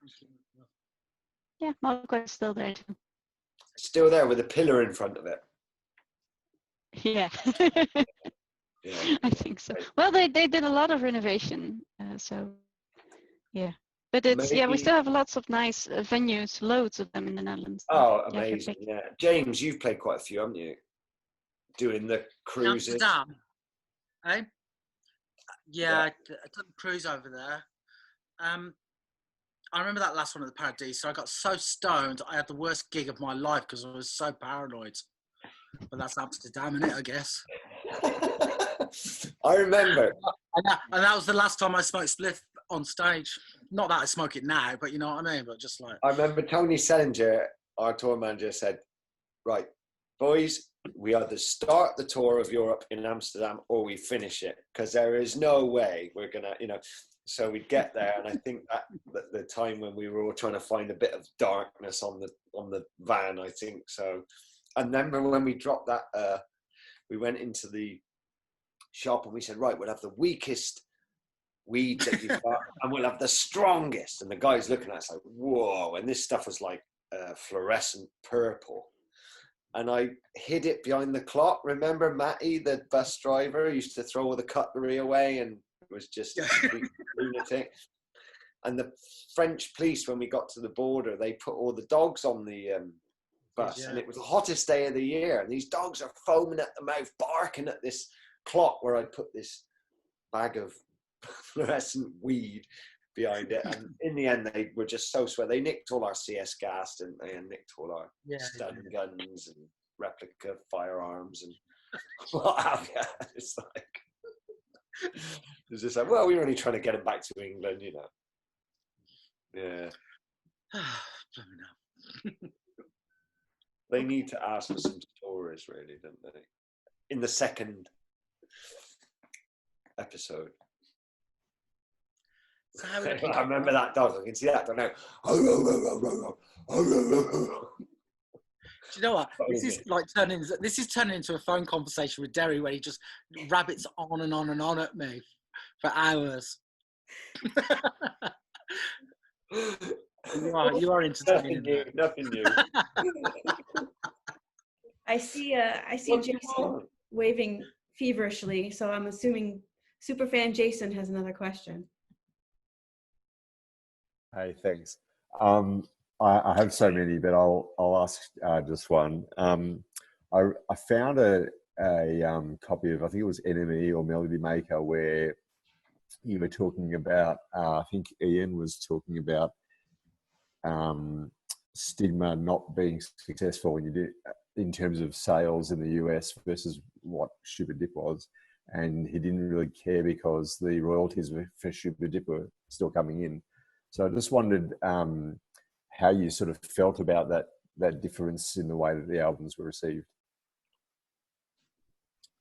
Yeah, Meltveg's still there too. Still there with a pillar in front of it. Yeah. Yeah. I think so. Well, they did a lot of renovation, so yeah. But it's we still have lots of nice venues, loads of them in the Netherlands. Oh, amazing! Yeah, James, you've played quite a few, haven't you? Doing the cruises. Amsterdam, eh? Yeah, I did a cruise over there. I remember that last one at the Paradiso. I got so stoned, I had the worst gig of my life because I was so paranoid. But that's Amsterdam, isn't it? I guess. I remember. And that was the last time I smoked spliff on stage. Not that I smoke it now, but you know what I mean? But just like... I remember Tony Selinger, our tour manager, said, right, boys, we either start the tour of Europe in Amsterdam or we finish it, because there is no way we're going to, So we'd get there, and I think that the time when we were all trying to find a bit of darkness on the van, I think so. I remember when we dropped that, we went into the shop and we said, right, we'll have the weakest weed that you've got and we'll have the strongest. And the guy's looking at us like, whoa. And this stuff was like fluorescent purple. And I hid it behind the clock. Remember Matty, the bus driver, used to throw all the cutlery away and was just a complete lunatic. And the French police, when we got to the border, they put all the dogs on the bus, and it was the hottest day of the year, and these dogs are foaming at the mouth, barking at this clock where I put this bag of fluorescent weed behind it. And in the end, they were just so sweaty. They nicked all our CS gas, didn't they? And nicked all our stun guns and replica firearms and what have you. It's just like, well, we were only trying to get them back to England, Yeah. They need to ask for some stories, really, don't they? In the second episode. So how I remember that dog. I can see that. I don't know. Do you know what? This is turning into a phone conversation with Derry where he just rabbits on and on and on at me for hours. You are entertaining. Nothing new. I see Jason waving feverishly, so I'm assuming superfan Jason has another question. Hey, thanks. I have so many, but I'll ask just one. I found a copy of, I think it was Enemy or Melody Maker, where you were talking about, I think Ian was talking about stigma not being successful when you do in terms of sales in the US versus what Super Dip was, and he didn't really care because the royalties for Super Dip were still coming in. So I just wondered how you sort of felt about that difference in the way that the albums were received.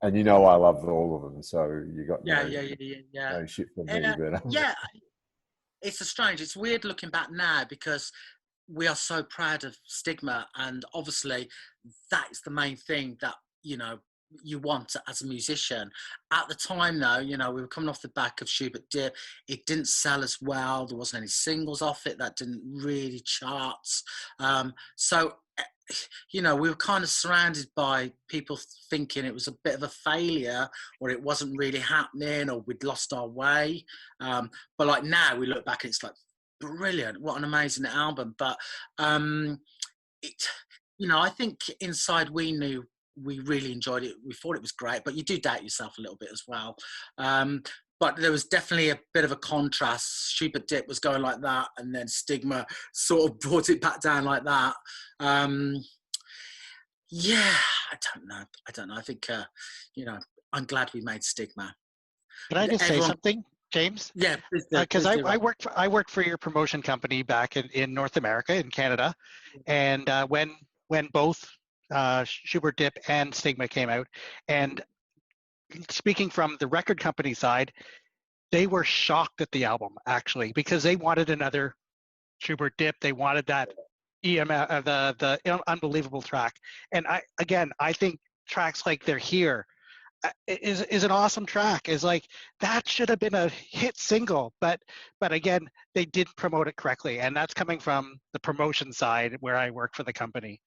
And I love all of them, so you got no shit from me. But yeah, it's weird looking back now because we are so proud of Stigma, and obviously that is the main thing that you want as a musician. At the time, though, you know, we were coming off the back of Schubert Dip. It didn't sell as well. There wasn't any singles off it. That didn't really chart. So, you know, we were kind of surrounded by people thinking it was a bit of a failure, or it wasn't really happening, or we'd lost our way. But like now, we look back and it's like, brilliant! What an amazing album. But you know, I think inside we knew we really enjoyed it. We thought it was great, but you do doubt yourself a little bit as well. But there was definitely a bit of a contrast. Schubert Dip was going like that, and then Stigma sort of brought it back down like that. Yeah, I don't know. I think, you know, I'm glad we made Stigma. Can I just say something, James? Yeah, because I worked for your promotion company back in North America, in Canada, and when both Schubert Dip and Stigma came out, and speaking from the record company side, they were shocked at the album, actually, because they wanted another Schubert Dip. They wanted that EMF, the Unbelievable track. And I think tracks like They're Here is an awesome track. Is like, that should have been a hit single, but again, they didn't promote it correctly. And that's coming from the promotion side where I work for the company.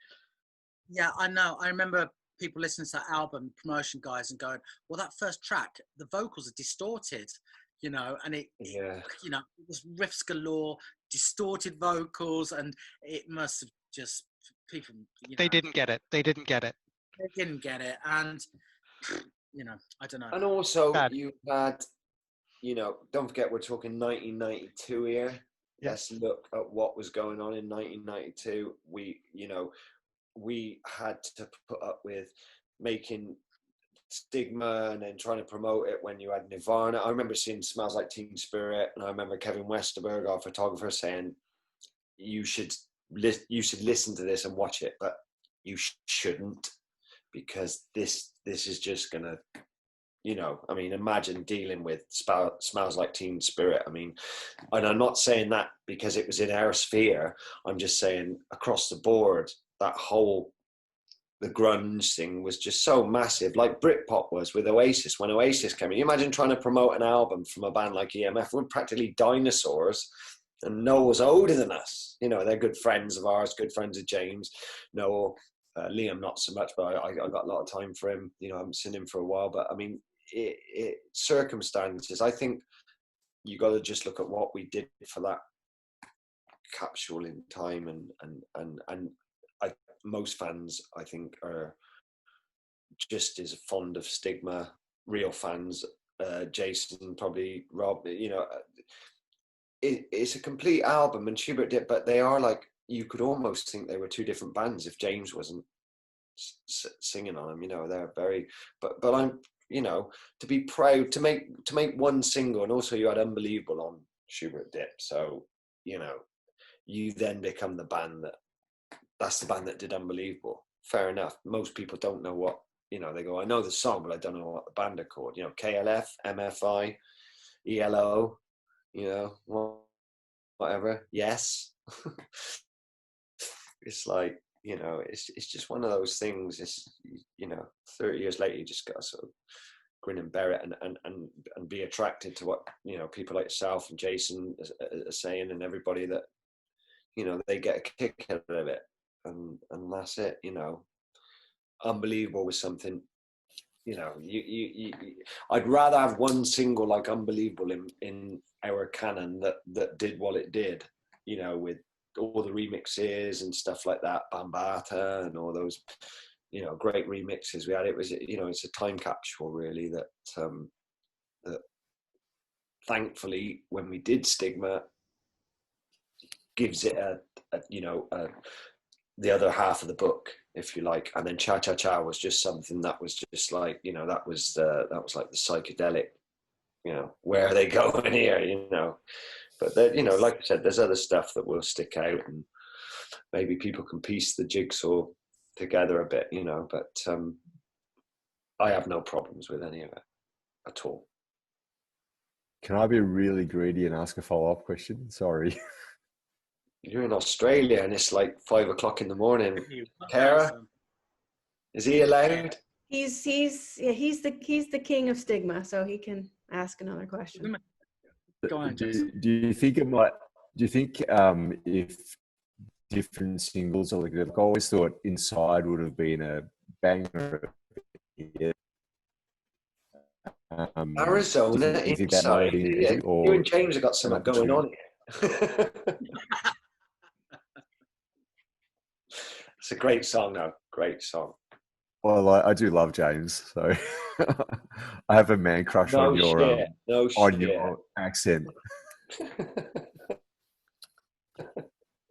Yeah, I know. I remember people listening to that album, promotion guys, and going, well, that first track, the vocals are distorted, you know, and you know, it was riffs galore, distorted vocals, and it must have just, people, you know, They didn't get it. They didn't get it. And, you know, I don't know. And also, you had, you know, don't forget, we're talking 1992 here. Yeah. Let's look at what was going on in 1992. We had to put up with making Stigma and then trying to promote it when you had Nirvana. I remember seeing Smells Like Teen Spirit, and I remember Kevin Westerberg, our photographer, saying you should listen to this and watch it, but you shouldn't, because this is just gonna, you know, I mean, imagine dealing with Smells Like Teen Spirit. I mean, and I'm not saying that because it was in our sphere. I'm just saying across the board, that whole, the grunge thing was just so massive, like Britpop was with Oasis. When Oasis came in, you imagine trying to promote an album from a band like EMF. We're practically dinosaurs, and Noel's older than us. You know, they're good friends of ours, good friends of James. Noel, Liam, not so much, but I got a lot of time for him. You know, I haven't seen him for a while, but I mean, circumstances. I think you got to just look at what we did for that capsule in time, and most fans, I think, are just as fond of Stigma. Real fans, Jason, probably Rob. You know, it's a complete album, and Schubert Dip, but they are like, you could almost think they were two different bands if James wasn't singing on them. You know, they're very. But I'm, you know, to be proud to make one single, and also you had Unbelievable on Schubert Dip. So, you know, you then become the band that's the band that did Unbelievable. Fair enough. Most people don't know what, you know, they go, I know the song, but I don't know what the band are called. You know, KLF, MFI, ELO, you know, whatever. Yes. It's like, you know, it's just one of those things. It's, you know, 30 years later, you just got to sort of grin and bear it and be attracted to what, you know, people like yourself and Jason are saying, and everybody that, you know, they get a kick out of it. And that's it, you know. Unbelievable was something, you know, you I'd rather have one single like Unbelievable in our canon that did what it did, you know, with all the remixes and stuff like that, Bambata and all those, you know, great remixes we had. It was, you know, it's a time capsule really that thankfully when we did Stigma gives it a you know, the other half of the book, if you like. And then Cha Cha Cha was just something that was just like, you know, that was like the psychedelic, you know, where are they going here, you know. But you know, like I said, there's other stuff that will stick out, and maybe people can piece the jigsaw together a bit, you know. But I have no problems with any of it at all. Can I be really greedy and ask a follow-up question? Sorry. You're in Australia and it's like 5 o'clock in the morning. Kara, is he allowed? He's the king of stigma, so he can ask another question. Go on, do you think it might? Do you think if different singles, or like I've always thought Inside would have been a banger. Arizona do you think that might have Inside. been Yeah, easy, or you and James have got something going on here. It's a great song, though. Great song. Well, I do love James, so I have a man crush No on your shit. No on shit. your accent.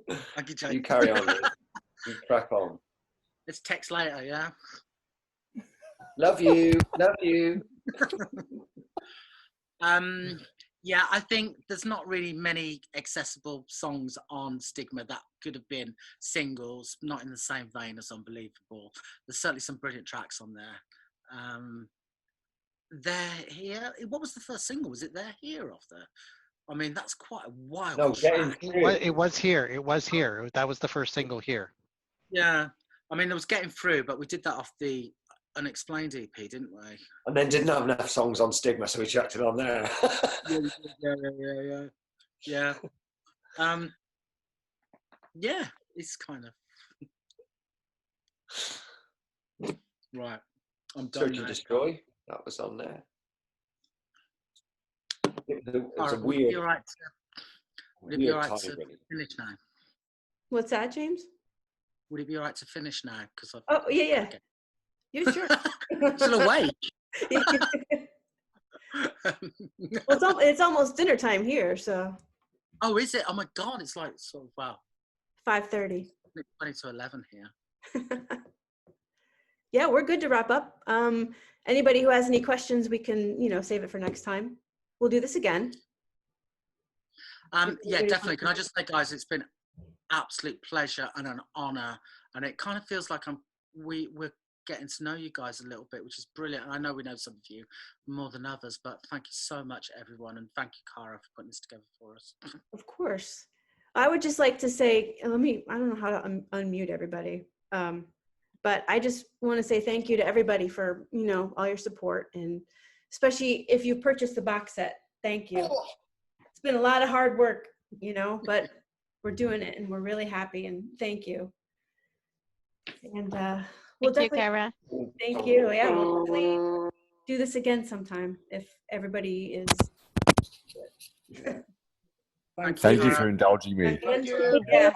Thank you, James. You carry on. Lee. You crack on. Let's text later, yeah? Love you. Love you. Yeah, I think there's not really many accessible songs on Stigma that could have been singles, not in the same vein as Unbelievable. There's certainly some brilliant tracks on there. They're Here. What was the first single? Was it They're Here off there? I mean, that's quite a wild track. It was Here. It was Here. That was the first single here. Yeah. I mean, there was Getting Through, but we did that off the Unexplained EP, didn't we? And then didn't have enough songs on Stigma, so we chucked it on there. Yeah. Yeah, it's kind of right. I'm done. Search and Destroy. That was on there. It was a Would it weird. be all right to finish now? What's that, James? Would it be all right to finish now? Because Oh yeah. You sure? Still awake. Well, it's almost dinner time here, so. Oh, is it? Oh my God! It's like sort of 5:30. 20 to 11 here. Yeah, we're good to wrap up. Anybody who has any questions, we can save it for next time. We'll do this again. Yeah, definitely. Can I just say, guys, it's been absolute pleasure and an honor, and it kind of feels like we're getting to know you guys a little bit, which is brilliant. And I know we know some of you more than others, but thank you so much, everyone, and thank you, Cara, for putting this together for us. Of course. I would just like to say, I don't know how to unmute everybody, but I just want to say thank you to everybody for all your support, and especially if you purchased the box set. Thank you. It's been a lot of hard work, but we're doing it, and we're really happy, and thank you. And we'll Thank you, definitely. Cara. Thank you. Yeah, we'll definitely do this again sometime if everybody is. Thank you for indulging me. Thank you. Yeah.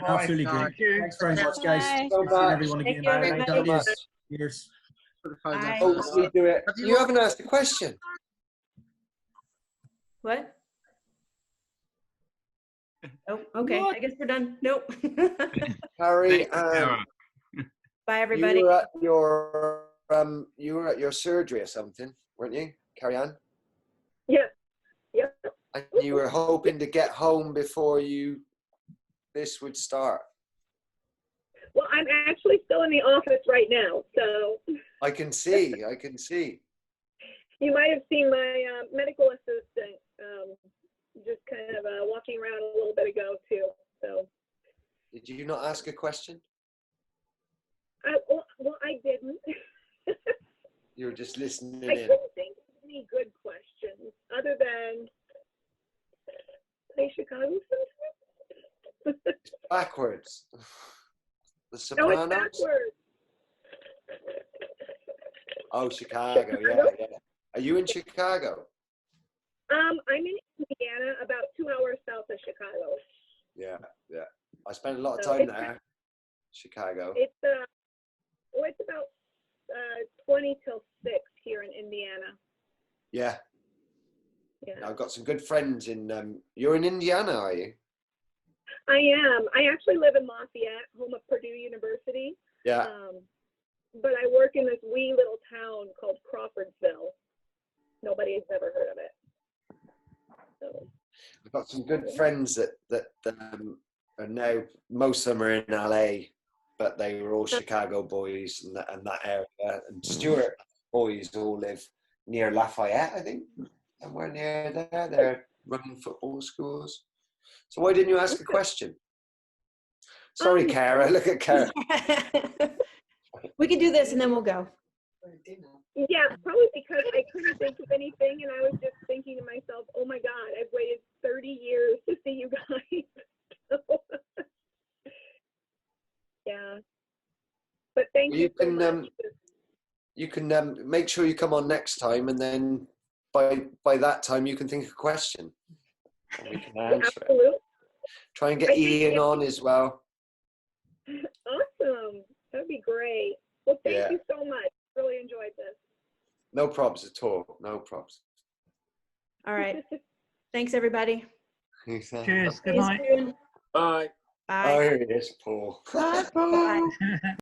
Absolutely great. Thanks very much, guys. Bye. Good seeing everyone again. Thank you, everybody. Cheers. Bye. Oh, we do it. You haven't asked a question. What? Oh, okay. I guess we're done. Nope. Harry, bye, everybody. You were at your surgery or something, weren't you? Carry on. Yeah. Yep. And you were hoping to get home before this would start. Well, I'm actually still in the office right now, so. I can see. You might have seen my medical assistant just kind of walking around a little bit ago too. So. Did you not ask a question? Well, I didn't. You were just listening I in. couldn't think of any good questions other than play Chicago sometime. Backwards. The No, Sopranos? it's backwards. Oh, Chicago, yeah. Are you in Chicago? I'm in Indiana, about 2 hours south of Chicago. Yeah. I spent a lot of So time it's- there. Chicago. It's about 20 till 6 here in Indiana. Yeah. Yeah. I've got some good friends in. You're in Indiana, are you? I am. I actually live in Lafayette, home of Purdue University. Yeah. But I work in this wee little town called Crawfordsville. Nobody's ever heard of it. So. I've got some good friends that are now. Most of them are in LA, but they were all Chicago boys and that area. And Stuart boys all live near Lafayette, I think, somewhere near there. They're running football schools. So why didn't you ask a question? Sorry, Cara. Look at Cara. We can do this and then we'll go. Yeah, probably because I couldn't think of anything, and I was just thinking to myself, "Oh my God, I've waited 30 years to see you guys." So, yeah, but thank you so much. You can make sure you come on next time, and then by that time you can think of a question, and we can answer it. Try and get Ian on as well. Awesome, that'd be great. Well, thank you so much. Really enjoyed this. No problems at all. No problems. All right. Thanks, everybody. Cheers. Good night. Bye. Bye. Oh, it is Paul. Bye.